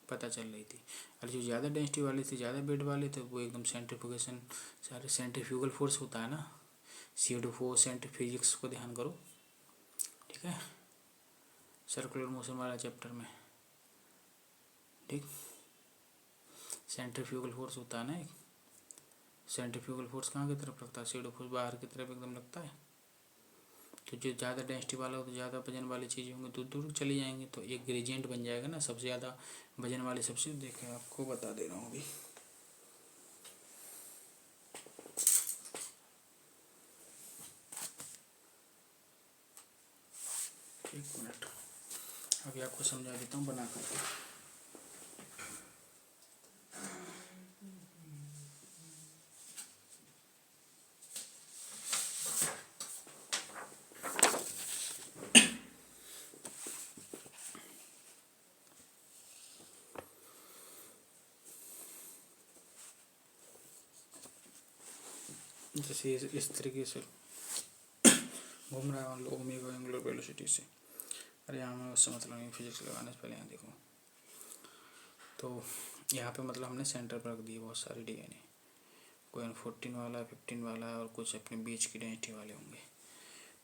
पता चल रही थी। और जो ज़्यादा डेंसिटी वाले थे, ज़्यादा वेट वाले थे, वो एकदम सेंट्रीफ्यूगेशन, सारे सेंट्रीफ्यूगल फोर्स होता है ना, CO2 सेंट्रीफ्यूजिक्स को ध्यान करो, ठीक है, सर्कुलर मोशन वाला चैप्टर में, ठीक। सेंट्रीफ्यूगल फोर्स होता है ना एक, सेंट्रीफ्यूगल फोर्स कहाँ की तरफ लगता है, CO2 फोर्स बाहर की तरफ एकदम लगता है, तो जो ज़्यादा डेंसिटी वाला हो तो ज़्यादा वजन वाली चीज़ें होंगी दूर दूर चली जाएंगी, तो एक ग्रेडियंट बन जाएगा ना, सबसे ज़्यादा वजन वाले सबसे, देखें आपको बता दे रहा हूँ अभी, एक मिनट अभी आपको समझा देता हूँ बना करके। जैसे इस तरीके से घूम रहा है मान लो ओमेगा एंगुलर वेलोसिटी से, अरे यहाँ मैं उससे मतलब नहीं, फिजिक्स लगाने से पहले यहाँ देखो, तो यहाँ पे मतलब हमने सेंटर पर रख दिए बहुत सारे डीएनए, कोई N14 वाला, 15 वाला, और कुछ अपने बीच की डेंसिटी वाले होंगे।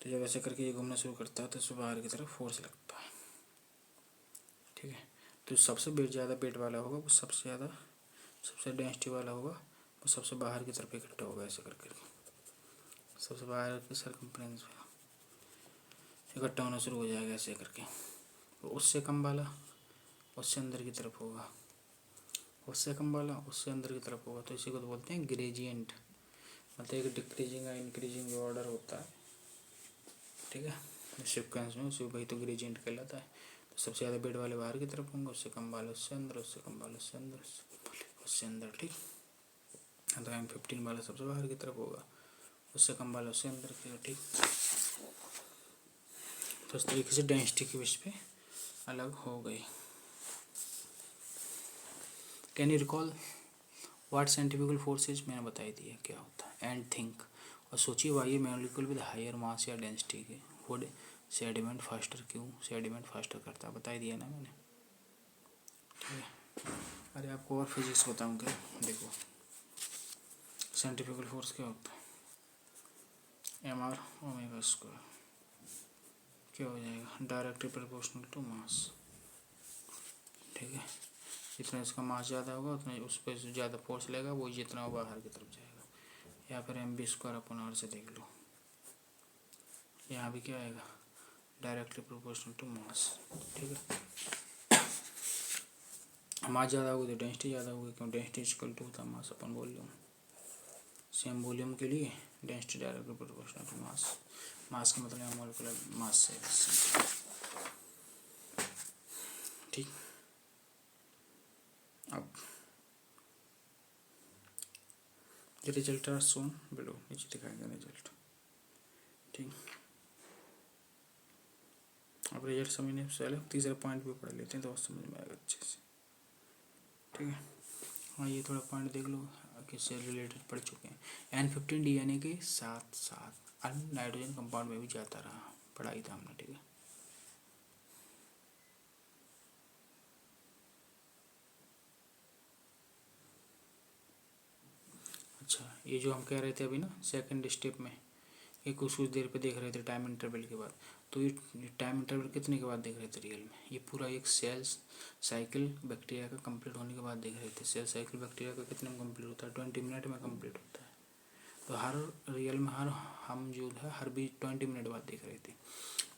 तो जब ऐसे करके ये घूमना शुरू करता है तो इसमें बाहर की तरफ फोर्स लगता है, ठीक है। तो सबसे ज़्यादा वेट वाला होगा वो सबसे ज़्यादा, सबसे डेंसिटी वाला होगा वो सबसे बाहर की तरफ इकट्ठा होगा, ऐसे करके सबसे बाहर के सरकमफ्रेंस में इकट्ठा होना शुरू हो जाएगा ऐसे करके। तो उससे कम वाला उससे अंदर की तरफ होगा, उससे कम वाला उससे अंदर की तरफ होगा, तो इसी को तो बोलते हैं ग्रेडियंट, मतलब एक डिक्रीजिंग या इंक्रीजिंग ऑर्डर होता है, ठीक है, सीक्वेंस में, उसे वही तो ग्रेडियंट कहलाता है। तो सबसे ज़्यादा बेड वाले बाहर की तरफ होंगे, उससे कम वाले उससे अंदर, उससे कम वाले उससे अंदर, उससे अंदर, ठीक। तो M15 वाला सबसे बाहर की तरफ होगा, उससे कम वाला उससे अंदर की, ठीक। तो इस तरीके से डेंसिटी के बेस पे अलग हो गई। Can you recall what centrifugal forces, मैंने बताई दिया क्या होता है, एंड थिंक, और सोचिए वाई मॉलिक्यूल विद हायर मास या डेंसिटी के वुड सेडिमेंट फास्टर, क्यों सेडिमेंट फास्टर करता है, बताई दिया ना मैंने, ठीक है। अरे आपको और फिजिक्स बताऊँ क्या, देखो सेंट्रीफ्यूगल फोर्स क्या होता है, mr ओमेगा स्क्वायर क्या हो जाएगा, डायरेक्टली प्रोपोर्शनल टू मास, ठीक है। जितना इसका मास ज़्यादा होगा उतना उस पर ज़्यादा फोर्स लगेगा, वो जितना वो बाहर की तरफ जाएगा, या फिर mv² से देख लो, यहाँ भी क्या आएगा, डायरेक्टली प्रोपोर्शनल टू मास, ठीक है। मास ज़्यादा होगी तो डेंसिटी ज़्यादा होगी, क्यों, डेंसिटी इक्वल टू होता है mass upon volume, same volume के लिए density directly proportional to mass, mass का मतलब मॉलिक्यूलर मास से, ठीक। अब रिजल्ट आर शोन बिलो, नीचे दिखाएंगे रिजल्ट, ठीक। अब रिजल्ट समझने से पहले तीसरा पॉइंट भी पढ़ लेते हैं तो समझ में आएगा अच्छे से। ठीक है, हाँ ये थोड़ा पॉइंट देख लो, किससे रिलेटेड पढ़ चुके हैं। N15 DNA के साथ साथ अन्य नाइट्रोजन कंपाउंड में भी जाता रहा, पढ़ाई था हमने। ठीक है, अच्छा ये जो हम कह रहे थे अभी ना सेकंड स्टेप में, ये कुछ देर पे देख रहे थे टाइम इंटरवल के बाद, तो ये टाइम इंटरवल कितने के बाद देख रहे थे रियल में, ये पूरा एक सेल्स साइकिल बैक्टीरिया का कंप्लीट होने के बाद देख रहे थे। सेल साइकिल बैक्टीरिया का कितने में कंप्लीट होता है, 20 मिनट में कंप्लीट होता है। तो हर रियल में हम जो है हर 20 मिनट बाद देख रहे थे।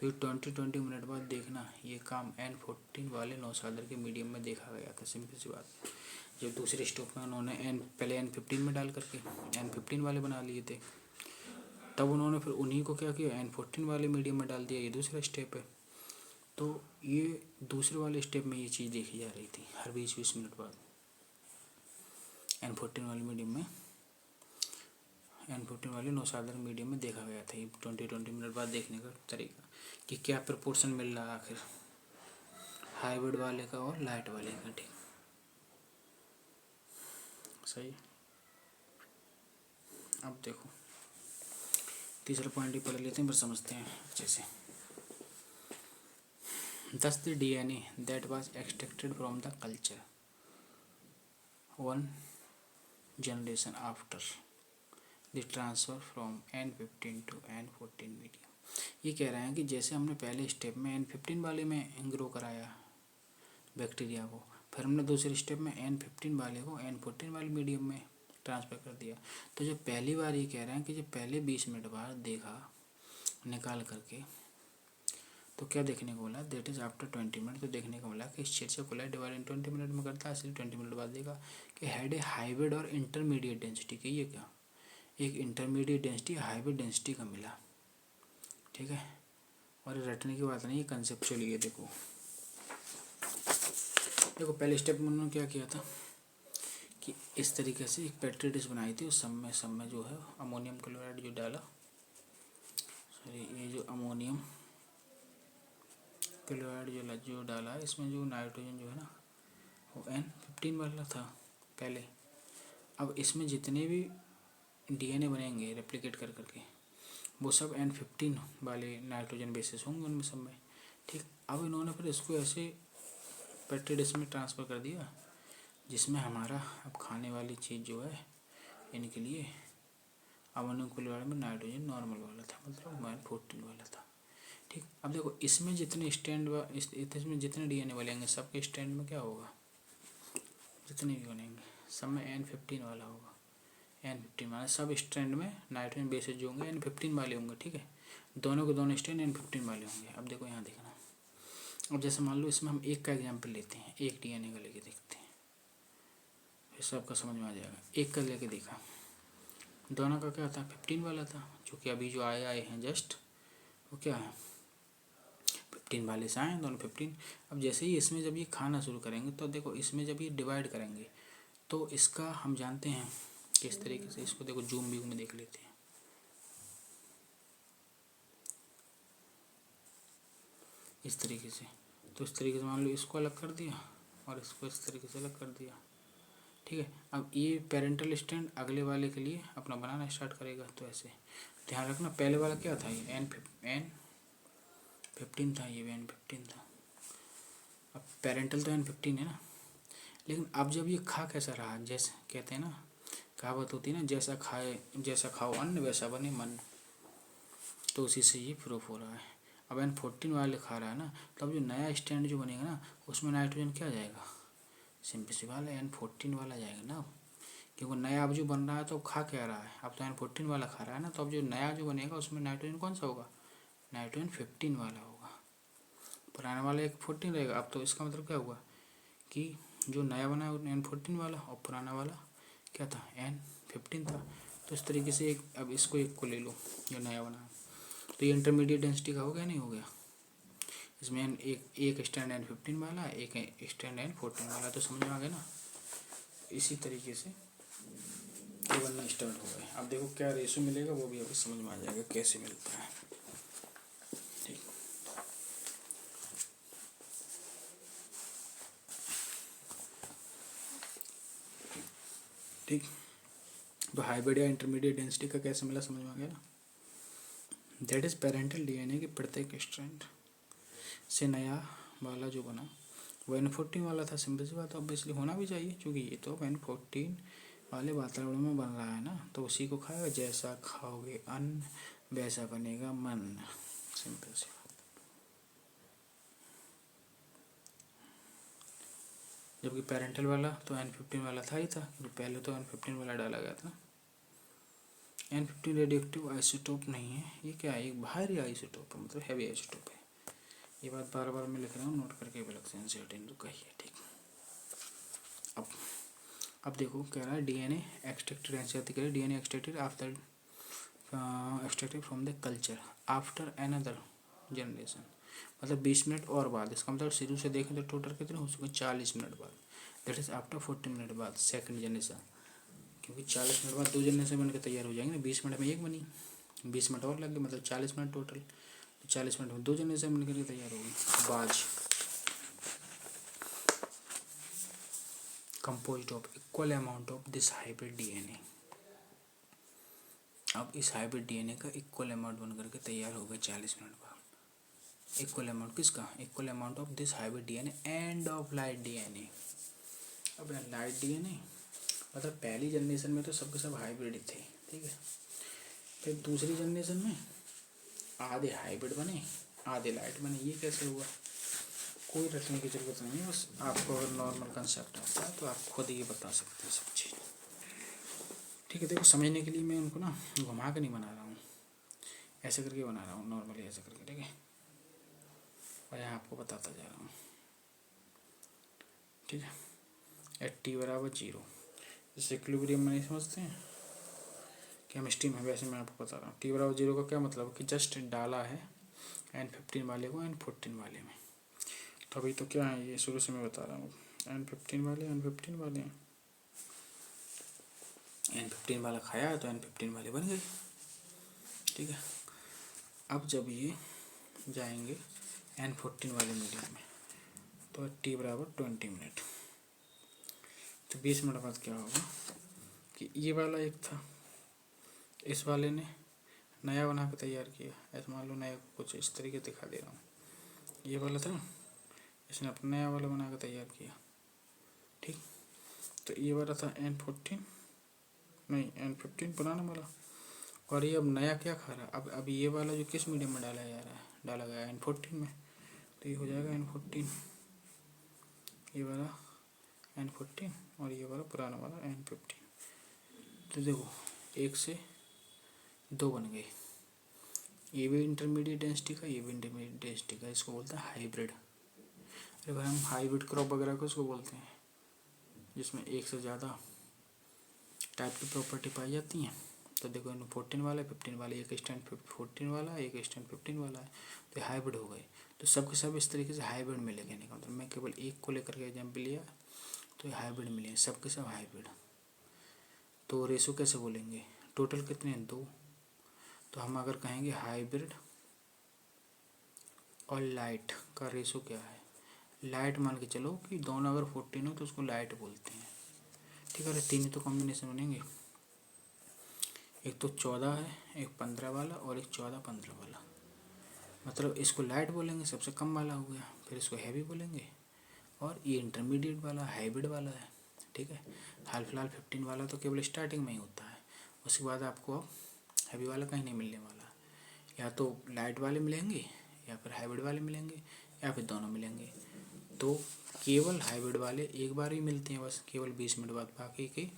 तो ये 20 मिनट बाद देखना, ये काम N14 वाले नौशादर के मीडियम में देखा गया था। सिंपल सी बात, जब दूसरे स्टॉप में उन्होंने पहले N15 में डाल करके N15 वाले बना लिए थे, तब उन्होंने फिर उन्हीं को क्या किया, N14 वाले मीडियम में डाल दिया। ये दूसरा स्टेप है। तो ये दूसरे वाले स्टेप में ये चीज़ देखी जा रही थी हर 20 मिनट बाद N14 वाले मीडियम में, N14 वाले नौशादर मीडियम में देखा गया था। ये 20 मिनट बाद देखने का तरीका कि क्या प्रपोर्शन मिल रहा है आखिर हाइब्रिड वाले का और लाइट वाले का। ठीक, सही। अब देखो तीसरा पॉइंट ही पढ़ लेते हैं, पर समझते हैं अच्छे से। Thus the DNA that was extracted from the culture one generation after the transfer from N15 to N14 medium, ये कह रहे हैं कि जैसे हमने पहले स्टेप में N15 वाले में ग्रो कराया बैक्टीरिया को, फिर हमने दूसरे स्टेप में N15 वाले को N14 वाले मीडियम में ट्रांसफ़र कर दिया। तो जब पहली बार ये कह रहे हैं कि जब पहले 20 मिनट बाद देखा निकाल करके, तो क्या देखने को बोला, दैट इज़ आफ्टर 20 मिनट। तो देखने को मिला कि इस चीज़ से कोलाई डिवाइड इन 20 मिनट में करता है, इसलिए 20 मिनट बाद देखा कि हैड ए हाइब्रिड और इंटरमीडिएट डेंसिटी के, ये क्या एक इंटरमीडिएट डेंसिटी हाइब्रिड डेंसिटी का मिला। ठीक है, और रटने की बात नहीं, ये कंसेप्चुअल। ये देखो पहले स्टेप में उन्होंने क्या किया था कि इस तरीके से एक पेट्री डिश बनाई थी। उस सब में जो है अमोनियम क्लोराइड जो डाला, सॉरी ये जो अमोनियम क्लोराइड जो डाला है, इसमें जो नाइट्रोजन जो है ना वो N15 वाला था पहले। अब इसमें जितने भी DNA बनेंगे रेप्लिकेट कर करके, वो सब N15 वाले नाइट्रोजन बेसिस होंगे उनमें सब में। ठीक, अब इन्होंने फिर इसको ऐसे पेट्री डिश में ट्रांसफ़र कर दिया, जिसमें हमारा अब खाने वाली चीज़ जो है इनके लिए अमोनियम क्लोराइड में नाइट्रोजन नॉर्मल वाला था, मतलब N14 वाला था। ठीक, अब देखो इसमें जितने स्टैंड इसमें जितने DNA बनेंगे सबके स्टैंड में क्या होगा, जितने भी बनेंगे सब में N15 वाला होगा। N15 वाला सब स्टैंड में नाइट्रोजन बेसिस जो होंगे N15 वाले होंगे। ठीक है, दोनों के दोनों स्टैंड N15 वाले होंगे। अब देखो यहाँ देखना, अब जैसे मान लो इसमें हम एक का एग्जाम्पल लेते हैं, एक DNA का लेके देखते हैं, फिर सबका समझ में आ जाएगा। एक का लेके देखा, दोनों का क्या था, 15 वाला था, जो कि अभी जो आए हैं जस्ट वो क्या है 15 वाले से आए दोनों 15। अब जैसे ही इसमें जब ये खाना शुरू करेंगे, तो देखो इसमें जब ये डिवाइड करेंगे तो इसका हम जानते हैं किस तरीके से, इसको देखो जूम व्यू में देख लेते हैं। इस तरीके से, तो इस तरीके से मान लो इसको अलग कर दिया और इसको इस तरीके से अलग कर दिया। ठीक है, अब ये पेरेंटल स्टैंड अगले वाले के लिए अपना बनाना स्टार्ट करेगा। तो ऐसे ध्यान रखना, पहले वाला क्या था, ये N15 था, ये भी N15 था। अब पेरेंटल तो N15 है ना, लेकिन अब जब ये खा कैसा रहा, जैसे कहते हैं ना, कहावत होती है ना, जैसा खाओ अन्न वैसा बने मन, तो उसी से ये प्रूफ हो रहा है। अब N14 वाले खा रहा है ना, तो अब जो नया स्टैंड जो बनेगा ना, उसमें नाइट्रोजन क्या जाएगा, सिंपल सी बात है N14 वाला जाएगा ना, क्योंकि नया अब जो बन रहा है तो खा क्या रहा है, अब तो N14 वाला खा रहा है ना, तो अब जो नया जो बनेगा उसमें नाइट्रोजन कौन सा होगा, नाइट्रोजन 15 वाला होगा। पुराना वाला एक 14 रहेगा। अब तो इसका मतलब क्या हुआ कि जो नया बना है N14 वाला और पुराना वाला क्या था, N15 था। तो इस तरीके से एक, अब इसको एक को ले लो जो नया बना, तो ये इंटरमीडिएट डेंसिटी का हो गया नहीं हो गया, इसमें एक स्टैंड N15 वाला, एक स्टैंड N14 वाला। तो समझ में आ गया ना, इसी तरीके से ये बनना स्टार्ट हो गया। अब देखो क्या रेशो मिलेगा वो भी अभी समझ में आ जाएगा कैसे मिलता है। ठीक, ठीक। तो हाइब्रिड या इंटरमीडिएट डेंसिटी का कैसे मिला, समझ में आ गया ना। दैट इज पेरेंटल डीएनए की प्रत्येक स्ट्रैंड से नया वाला जो बना वो N14 वाला था। सिंपल सी बात, ऑब्वियसली होना भी चाहिए, क्योंकि ये तो N14 वाले वातावरण में बन रहा है ना, तो उसी को खाएगा। जैसा खाओगे अन्न वैसा बनेगा मन, सिंपल सी बात। जबकि पेरेंटल वाला तो N15 वाला था ही था, क्योंकि पहले तो N15 वाला डाला गया था। N15 रेडियोएक्टिव आइसोटोप नहीं है, ये क्या है, एक बाहरी आइसोटोप है, मतलब हैवी आइसोटोप है। ये बात बार बार मैं लिख रहा हूँ, नोट करके भी लगता है तो कहिए, ठीक। अब देखो कह रहा है डीएनए एक्सट्रैक्टेड, ऐसे कह रहा है DNA extracted after extracted from the culture after another generation, मतलब 20 मिनट और बाद। इसका मतलब शुरू से देखें तो टोटल कितने हो चुके, 40 मिनट बाद। दैट इज आफ्टर 40 मिनट बाद सेकंड जनरेशन, क्योंकि 40 मिनट बाद 2 जनरेशन बन के तैयार हो जाएंगे ना। 20 मिनट में एक बनी, 20 मिनट और लग गए, मतलब 40 मिनट टोटल। तो 40 मिनट में 2 जनरेशन बन करके तैयार होगी। बाज composed of equal amount of this hybrid DNA। अब इस हाइब्रिड डीएनए का इक्वल अमाउंट बन करके तैयार हो गया 40 मिनट बाद। इक्वल अमाउंट किसका, equal amount of this hybrid DNA end of light DNA. अब लाइट डीएनए मतलब पहली जनरेशन में तो सबके सब हाइब्रिड थे, ठीक है। फिर दूसरी जनरेशन में आधे हाइब्रिड बने आधे लाइट बने। ये कैसे हुआ, कोई रटने की जरूरत नहीं है, बस आपको अगर नॉर्मल कंसेप्ट आता है तो आप खुद ही बता सकते हैं सब चीज़, ठीक है। देखो समझने के लिए मैं उनको ना घुमा के नहीं बना रहा हूँ, ऐसे करके बना रहा हूँ, नॉर्मली ऐसे करके, ठीक है। और यहाँ आपको बताता जा रहा हूँ, ठीक है। एट टी बराबर 0, जैसे इक्विलिब्रियम में नहीं समझते हैं केमिस्ट्री में, वैसे मैं आपको बता रहा हूँ। टी बराबर 0 का क्या मतलब कि जस्ट डाला है N15 वाले को N14 वाले में। तो अभी तो क्या है, ये शुरू से मैं बता रहा हूँ, N15 वाले N15 वाला खाया तो N15 वाले बन गए, ठीक है। अब जब ये जाएंगे N14 वाले मीडियम में तो टी बराबर 20 मिनट, तो 20 मिनट बाद क्या होगा कि ये वाला एक था, इस वाले ने नया बना के तैयार किया। ऐसा मान लो नया कुछ इस तरीके दिखा दे रहा हूँ, ये वाला था, इसने अपना नया वाला बना के तैयार किया, ठीक। तो ये वाला था N15 पुराना वाला, और ये अब नया क्या खा रहा है। अब ये वाला जो किस मीडियम में डाला गया है N14 में, तो ये हो जाएगा N14, ये वाला N14 और ये वाला पुराना वाला N15। तो देखो 1 से 2 बन गए, ये भी इंटरमीडिएट डेंसिटी का, ये भी इंटरमीडिएट डेंसिटी का। इसको बोलते हैं हाइब्रिड। अरे भाई हम हाइब्रिड क्रॉप वगैरह को इसको बोलते हैं, जिसमें एक से ज़्यादा टाइप की प्रॉपर्टी पाई जाती हैं। तो देखो N14 वाला 15 वाला, एक स्टैंड 14 वाला एक स्टैंड 15 वाला है, तो हाइब्रिड हो गए। तो सब के सब इस तरीके से हाइब्रिड मिलेगा, नहीं मतलब मैं केवल एक को लेकर के एग्जाम्पल लिया तो ये हाइब्रिड मिले, सब के सब हाइब्रिड। तो रेशो कैसे बोलेंगे, टोटल कितने हैं 2, तो हम अगर कहेंगे हाइब्रिड और लाइट का रेशो क्या है, लाइट मान के चलो कि दोनों अगर 14 हो तो उसको लाइट बोलते हैं, ठीक है। 3 तो कॉम्बिनेशन बनेंगे, एक तो 14 है, एक 15 वाला और एक 14-15 वाला, मतलब इसको लाइट बोलेंगे, सबसे कम वाला हो गया। फिर इसको हैवी बोलेंगे, और ये इंटरमीडिएट वाला हाइब्रिड वाला है, ठीक है। हाल फिलहाल 15 वाला तो केवल स्टार्टिंग में ही होता है, उसके बाद आपको अब हैवी वाला कहीं नहीं मिलने वाला, या तो लाइट वाले मिलेंगे या फिर हाइब्रिड वाले मिलेंगे या फिर दोनों मिलेंगे। तो केवल हाइब्रिड वाले एक बार ही मिलते हैं बस, केवल 20 मिनट बाद। बाकी के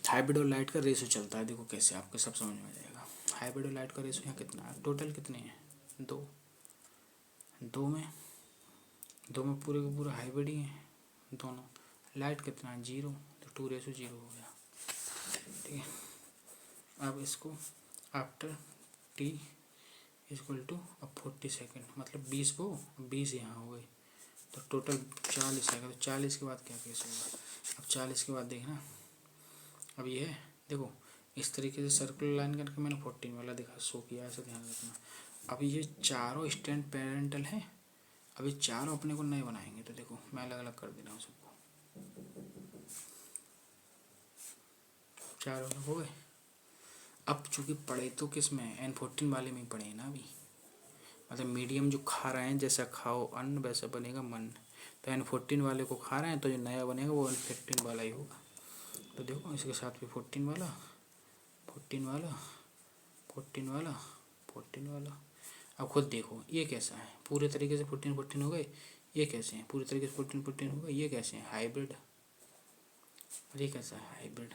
हाइब्रिड और लाइट का रेशो चलता है, देखो कैसे आपको सब समझ में आ जाएगा। हाइब्रिड और लाइट का रेशो यहाँ कितना है, टोटल कितने हैं 2, 2 में पूरे का पूरा हाइब्रिड ही है दोनों। लाइट कितना है 0, तो 2:0 हो गया, ठीक है। अब इसको आफ्टर t = अब 40 सेकेंड, मतलब 20 को 20 यहाँ हो गए, तो टोटल 40 आएगा। तो 40 के बाद क्या केस होगा, अब 40 के बाद देखना, अब ये है देखो इस तरीके से सर्कुलर लाइन करके मैंने 14 वाला दिखा शो किया, ऐसा ध्यान रखना। अब ये चारों स्टैंड पेरेंटल हैं, अब ये चारों अपने को नए बनाएंगे। तो देखो मैं अलग अलग कर दे रहा हूँ सबको, 4 हो गए। अब चूंकि पढ़े तो किस में, N14 वाले में ही पढ़े ना अभी, मतलब मीडियम जो खा रहे हैं, जैसा खाओ अन्न वैसा बनेगा मन। तो N14 वाले को खा रहे हैं तो जो नया बनेगा वो N15 वाला ही होगा। तो देखो इसके साथ भी 14 वाला, 14 वाला, 14 वाला, 14 वाला। अब खुद देखो ये कैसा है, पूरे तरीके से 14 14 हो गए। ये कैसे हैं, पूरे तरीके से 14 14 हो गए। ये कैसे हैं, हाइब्रिड। और ये कैसा है, हाइब्रिड।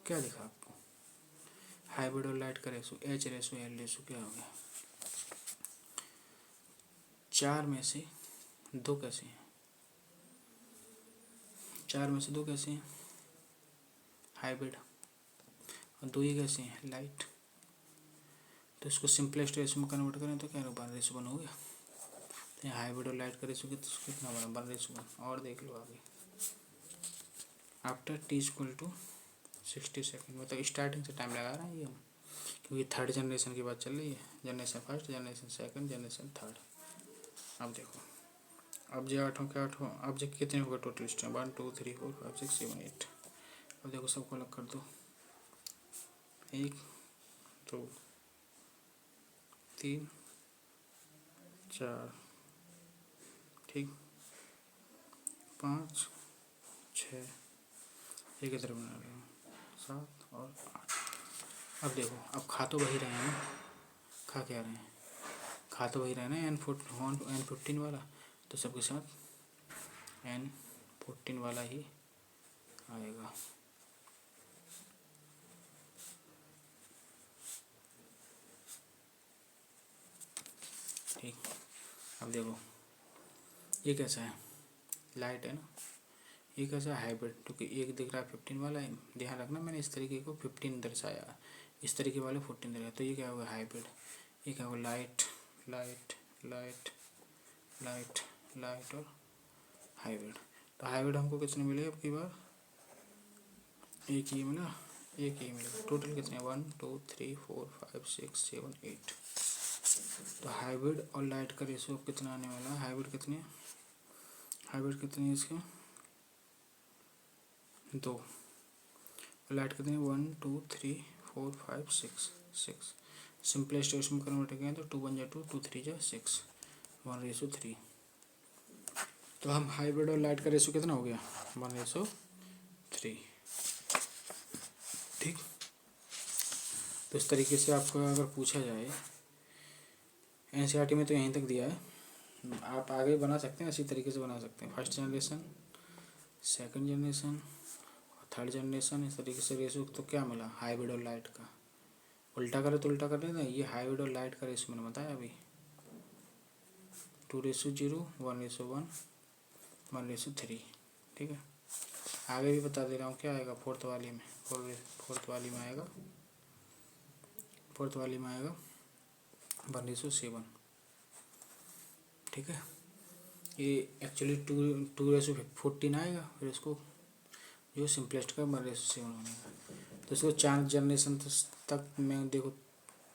क्या दिखा आपको, हाइब्रिड और लाइट का ratio, H ratio L ratio क्या हो गया। 4 में से 2 कैसे हैं, 4 में से 2 कैसे हैं, हाइब्रिड। और 2 ये कैसे हैं, लाइट। तो इसको सिंपलेस्ट रेशो में कन्वर्ट करें तो क्या होगा, 1:1 हो गया। तो हाइब्रिड और लाइट का रेशो कितना बना, 1:1। और देख लो आगे, आफ्टर t = 60 सेकेंड, मतलब स्टार्टिंग से टाइम लगा रहे हैं ये हम, क्योंकि थर्ड जनरेशन की बात चल रही है। Generation first, generation second, generation third. अब देखो, अब जो 8 के 8, अब जो कितने होगा टोटल स्टेप, 1 2 3 4 5 6 7 8। अब देखो सबको अलग कर दो, 1 2 3 4, ठीक, 5 6, एक इधर बना रहे हैं 7 और 8। अब देखो, अब खा तो वही रहे हैं ना, खा क्या रहे हैं, खा तो वही रहे ना N15 वाला। तो सबके साथ N14 वाला ही आएगा। ठीक, अब देखो ये कैसा है, लाइट है ना। ये कैसा है, हाइब्रिड, क्योंकि एक दिख रहा है 15 वाला है। ध्यान रखना मैंने इस तरीके को 15 दर्शाया, इस तरीके वाले 14 दर्शाया। तो ये क्या होगा, हाइब्रिड। ये क्या होगा, light light light light light और हाइब्रिड। तो हाइब्रिड हमको कितने मिले अब की बार, एक ही मिला, एक ही मिला। टोटल कितने, 1 2 3 4 5 6 7 8। तो हाइब्रिड और लाइट का रेशो कितना आने वाला है, हाइब्रिड कितने, हाइब्रिड कितने इसके 2, लाइट कितने 1 2 3 4 5 6 6। सिंपलेस्ट रेशो में कन्वर्ट करें तो 2 1 2 2 3 6, 1:3। तो हम हाइब्रिड और लाइट का रेशो कितना हो गया, 1:3। ठीक, तो इस तरीके से आपको अगर पूछा जाए, NCERT में तो यहीं तक दिया है, आप आगे बना सकते हैं, इसी तरीके से बना सकते हैं। First generation, second generation, third generation, इस तरीके से रेशो। तो क्या मिला, हाइब्रिड और लाइट का, उल्टा करे तो उल्टा कर देना। ये हाइब्रिड और लाइट का रेशो मैंने बताया अभी, 2:0, 1:1, 1:3। ठीक है, आगे भी बता दे रहा हूँ क्या आएगा फोर्थ वाली में, फोर्थ वाली में आएगा, फोर्थ वाली में आएगा 1:7। ठीक है, ये एक्चुअली 2:14 आएगा, फिर इसको जो सिंपलेस्ट का 1:7 होने का। तो इसको 4 जनरेशन तक मैं देखो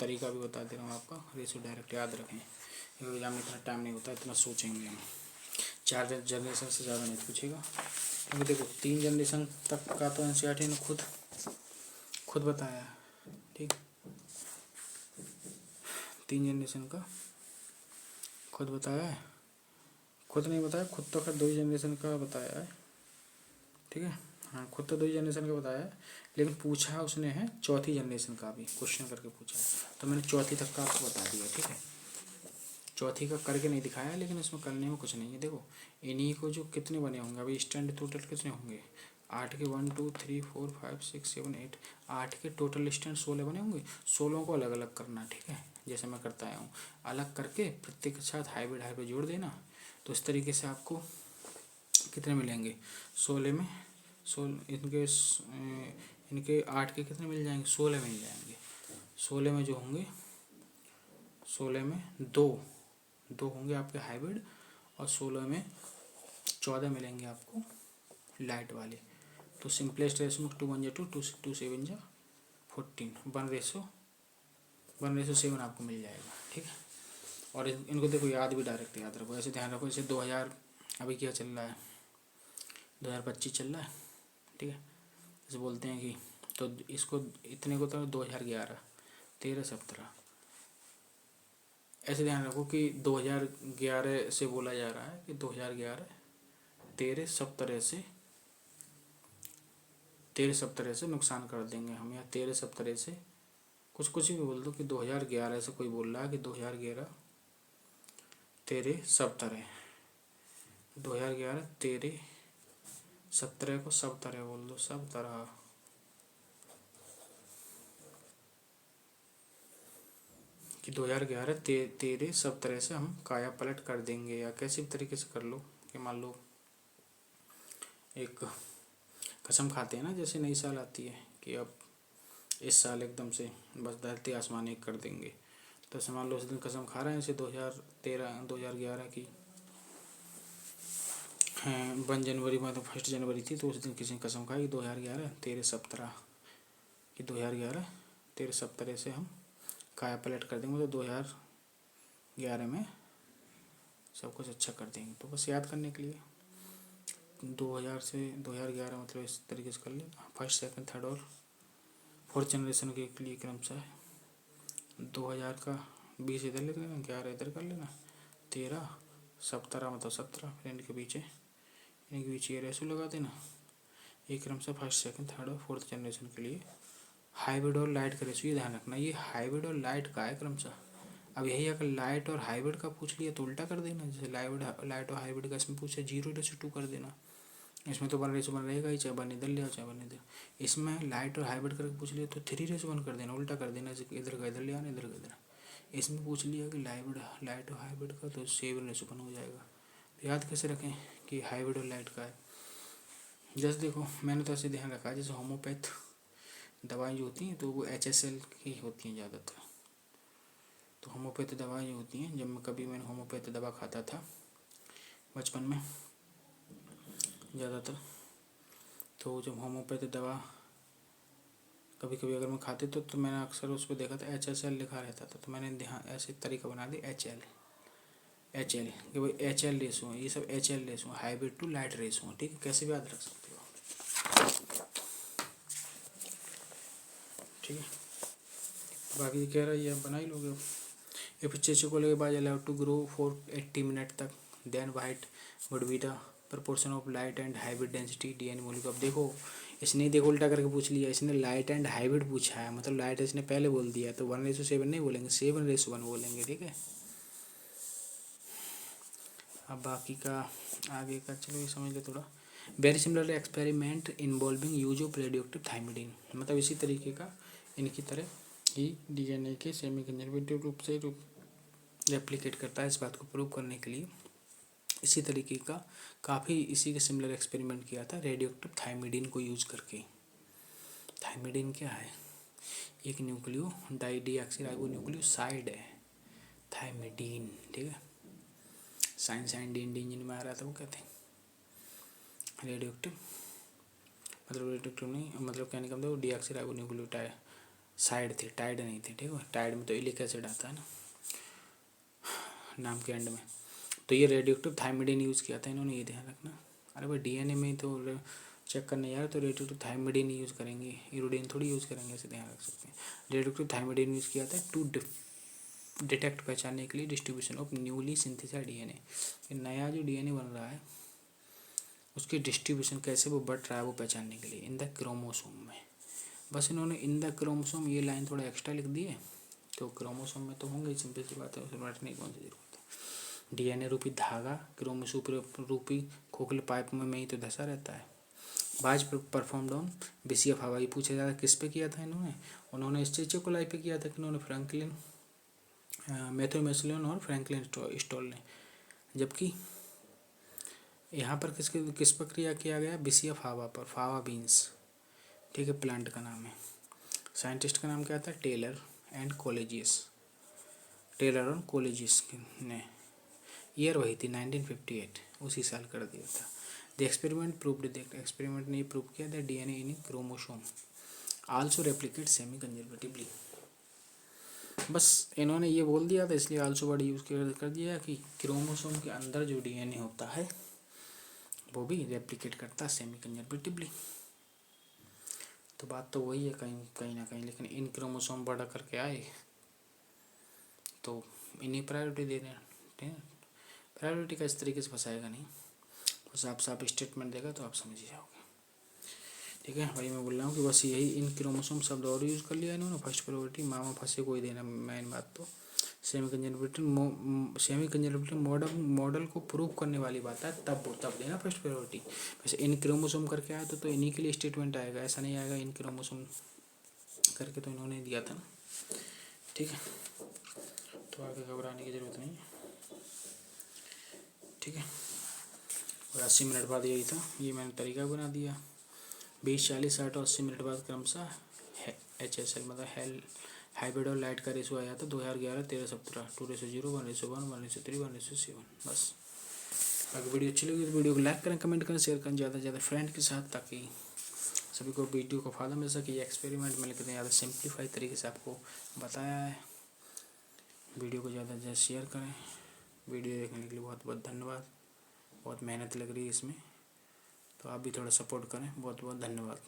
तरीका भी बता दे रहा हूँ आपका, रेशो डायरेक्ट याद रखें, एग्जाम में इतना टाइम नहीं होता, इतना सोचेंगे हम। 4 जनरेशन से ज़्यादा नहीं पूछेगा, क्योंकि देखो 3 जनरेशन तक का तो NCERT ने खुद बताया है। ठीक, 3 जनरेशन का खुद बताया है, खुद नहीं बताया, खुद तो खैर 2 जनरेशन का बताया है। ठीक है, हाँ खुद तो 2 जनरेशन का बताया है, लेकिन पूछा उसने है चौथी जनरेशन का भी क्वेश्चन करके पूछा है। तो मैंने चौथी तक का आपको बता दिया। ठीक है, चौथी का करके नहीं दिखाया, लेकिन इसमें करने में कुछ नहीं है। देखो इन्हीं को जो कितने बने होंगे अभी स्टैंड टोटल कितने होंगे, 8 के 1 2 3 4 5 6 7 8, 8 के टोटल स्टैंड 16 बने होंगे। 16 को अलग अलग करना, ठीक है, जैसे मैं करता आया हूँ, अलग करके प्रत्येक के साथ हाइब्रिड हाइब्रिड जोड़ देना। तो इस तरीके से आपको कितने मिलेंगे, 16 में 16 इनके 8 के कितने मिल जाएंगे, 16 मिल जाएंगे। 16 में जो होंगे, 16 में दो होंगे आपके हाइब्रिड, और 16 में 14 मिलेंगे आपको लाइट वाले। तो सिंपलेस्ट रेशो में 2 1 2 2 7 14, 1:7 आपको मिल जाएगा। ठीक है, और इनको देखो याद भी डायरेक्ट याद रखो, ऐसे ध्यान रखो। जैसे 2000 अभी क्या चल रहा है, 2025 चल रहा है। ठीक है, जैसे बोलते हैं कि तो इसको इतने को तो 2011 13 17 ऐसे ध्यान रखो कि 2011 से बोला जा रहा है कि 2011 13 सब तरह से नुकसान कर देंगे हम, या 13 सब तरह से कुछ भी बोल दो कि 2011 से कोई बोल रहा है कि 2011 13 सब तरह, 2011 13 17 को सब तरह बोल दो, सब तरह। कि 2011 13 सब तरह से हम काया पलट कर देंगे, या कैसे भी तरीके से कर लो कि मान लो एक कसम खाते हैं ना, जैसे नई साल आती है कि अब इस साल एकदम से बस धरती आसमान एक कर देंगे, तो ऐसे मान लो उस दिन कसम खा रहे हैं जैसे 2011 की 1 जनवरी में, तो 1 जनवरी थी, तो उस दिन किसी ने कसम खाई 2011 13 17 कि 2011 13 17 से हम काया पलट कर देंगे, तो 2011 में सब कुछ अच्छा कर देंगे। तो बस याद करने के लिए 2000 से 2011 मतलब इस तरीके से कर ले, फर्स्ट सेकंड थर्ड और फोर्थ जनरेशन के लिए क्रमशः 2000 का 20 इधर ले लेना, 11 इधर कर लेना, 13 17 मतलब 17, फिर इनके बीच ये रेशो लगा देना, एक क्रमशः फर्स्ट सेकंड थर्ड और फोर्थ जनरेशन के लिए हाइब्रिड और लाइट का रेशो। ये ध्यान रखना, ये हाइब्रिड और लाइट का है क्रमशः। अब यही अगर लाइट और हाइब्रिड का पूछ लिया तो उल्टा कर देना, जैसे लाइट और हाइब्रिड का इसमें पूछा 0:2 कर देना, इसमें तो 1:1 रहेगा ही, चाहे 1 इधर ले आओ चाहे 1 इधर। इसमें लाइट और हाइब्रिड करके पूछ लिया तो 3:1 कर देना, उल्टा कर देना, इधर का इधर ले आना, इधर का इधर। इसमें पूछ लिया कि लाइट और हाइब्रिड का, तो 7:1 हो जाएगा। तो याद कैसे रखें कि हाइब्रिड और लाइट का है। जैसे देखो मैंने तो ऐसे ध्यान रखा है, जैसे होम्योपैथ दवाएं जो होती हैं तो वो HSL की होती हैं ज़्यादातर। तो होम्योपैथ दवाएं जो होती हैं, जब मैंने होम्योपैथ दवा खाता था बचपन में ज़्यादातर, तो जब होम्योपैथ दवा कभी कभी अगर मैं खाते तो मैंने अक्सर उस पर देखा था HSL लिखा रहता था, तो मैंने ध्यान ऐसे तरीका बना दिया HL कि भाई HL रेशो है, ये सब HL रेशो है, हाइब्रिड टू लाइट रेशो है। ठीक है, कैसे भी याद रख सकते हो। ठीक है, बाकी कह रहा है ये बना ही लोगे। इफ चेचुकोले के बाद allowed to grow for 80 minute तक, then what would be the proportion of light and hybrid density DNA molecule. अब देखो इसने देखो उल्टा करके पूछ लिया, इसने लाइट एंड हाइब्रिड पूछा है, मतलब लाइट इसने पहले बोल दिया, तो 1:7 नहीं बोलेंगे, 7:1 बोलेंगे। ठीक है, अब बाकी का आगे का चलो ये समझ ले थोड़ा। Very similar experiment involving use of radioactive thymidine, मतलब इसी तरीके का इनकी तरह ही DNA के सेमी कंजर्वेटिव रूप से रेप्लिकेट करता है। इस बात को प्रूव करने के लिए इसी तरीके का काफ़ी इसी के सिमिलर एक्सपेरिमेंट किया था रेडियोएक्टिव थाइमिडीन को यूज करके। थाइमिडीन क्या है? एक न्यूक्लियो डाइडिऑक्सीराइबोन्यूक्लियोसाइड है थाइमिडीन। ठीक है, साइंस एंड इंजीनियरिंग में आ रहा था, वो कहते हैं रेडियोएक्टिव, मतलब रेडियोएक्टिव नहीं, मतलब कहने का मतलब डीऑक्सीराइबोन्यूक्लियोटाइड साइड थी, टाइड नहीं थी। ठीक है, टाइड में तो इलिक एसिड आता है ना नाम के एंड में, तो ये रेडियोएक्टिव थाइमिडीन यूज़ किया था इन्होंने, ये ध्यान रखना। अरे भाई DNA में तो चेक करने यार, तो रेडियोएक्टिव थाइमिडीन यूज़ करेंगे, इरोडिन थोड़ी यूज़ करेंगे, ऐसे ध्यान रख सकते हैं। रेडियोएक्टिव थाइमिडीन यूज़ किया था टू डिटेक्ट, पहचानने के लिए distribution of newly synthesised DNA, नया जो DNA बन रहा है उसकी डिस्ट्रीब्यूशन कैसे वो बढ़ रहा है वो पहचानने के लिए इन द क्रोमोसोम में। बस इन्होंने इन द क्रोमोसोम ये लाइन थोड़ा एक्स्ट्रा लिख दी है, तो क्रोमोसोम में तो होंगे, सिंपल सी बात है, उसे रटने की कौन सी जरूरत है। DNA रूपी धागा क्रोमोसोम रूपी खोखले पाइप में ही तो धंसा रहता है। बाज परफॉर्म्ड ऑन BCF हवा, ये पूछा जाता किस पे किया था उन्होंने स्टेचोकोलाई पे किया था, कि उन्होंने फ्रैंकलिन मैथ्यू मेसलिन और फ्रैंकलिन स्टॉल ने। जबकि यहाँ पर किस पर क्रिया किया गया? BCF हवा पर, फावा बीन्स। ठीक है, प्लांट का नाम है, साइंटिस्ट का नाम क्या था? टेलर और कोलेजियस ने। ईयर वही थी 1958, उसी साल कर दिया था। द एक्सपेरिमेंट प्रूव्ड, एक्सपेरिमेंट ने प्रूव किया था DNA in chromosome also replicate semi conservatively. बस इन्होंने ये बोल दिया था इसलिए आल्सो वर्ड यूज़ कर दिया कि क्रोमोसोम के अंदर जो DNA होता है वो भी रेप्लिकेट करता है सेमी कंजर्वेटिवली। तो बात तो वही है कहीं कहीं ना कहीं, लेकिन इन क्रोमोसोम बड़ा करके आए तो इन्हें प्रायोरिटी दे रहे हैं, ठीक है। प्रायोरिटी का इस तरीके से फंसाएगा नहीं, बस आप साफ स्टेटमेंट देगा तो आप समझ ही जाओगे, ठीक है भाई। मैं बोल रहा हूँ कि बस यही इन क्रोमोसोम शब्द और यूज़ कर लिया इन्होंने, फर्स्ट प्रायोरिटी मामा फंसे कोई देना, मेन बात तो सेमी कंजर्वेटिव मॉडल को प्रूव करने वाली बात है, तब देना फर्स्ट प्रायोरिटी। वैसे इन क्रोमोसोम करके आया तो इन्हीं के लिए स्टेटमेंट आएगा, ऐसा नहीं आएगा इन क्रोमोसोम करके तो इन्होंने दिया था ना, ठीक है। तो आगे घबराने की ज़रूरत नहीं, ठीक है। और 80 मिनट बाद यही था, ये मैंने तरीका बना दिया। 20, 40, 60 और 80 मिनट बाद क्रमशः HSL मतलब हाइब्रिड और लाइट का रेशो आया था 2011, 13, 17, 2:0, 1:1, 1:3, 1:7, बस। अगर वीडियो अच्छी लगी तो वीडियो को लाइक करें, कमेंट करें, शेयर करें ज़्यादा से ज़्यादा फ्रेंड के साथ, ताकि सभी को वीडियो को फायदा मिल सके। ये एक्सपेरिमेंट मैंने कितने ज़्यादा सिंप्लीफाई तरीके से आपको बताया है। वीडियो को ज़्यादा से ज़्यादा शेयर करें। वीडियो देखने के लिए बहुत बहुत धन्यवाद। बहुत मेहनत लग रही है इसमें, तो आप भी थोड़ा सपोर्ट करें। बहुत बहुत धन्यवाद।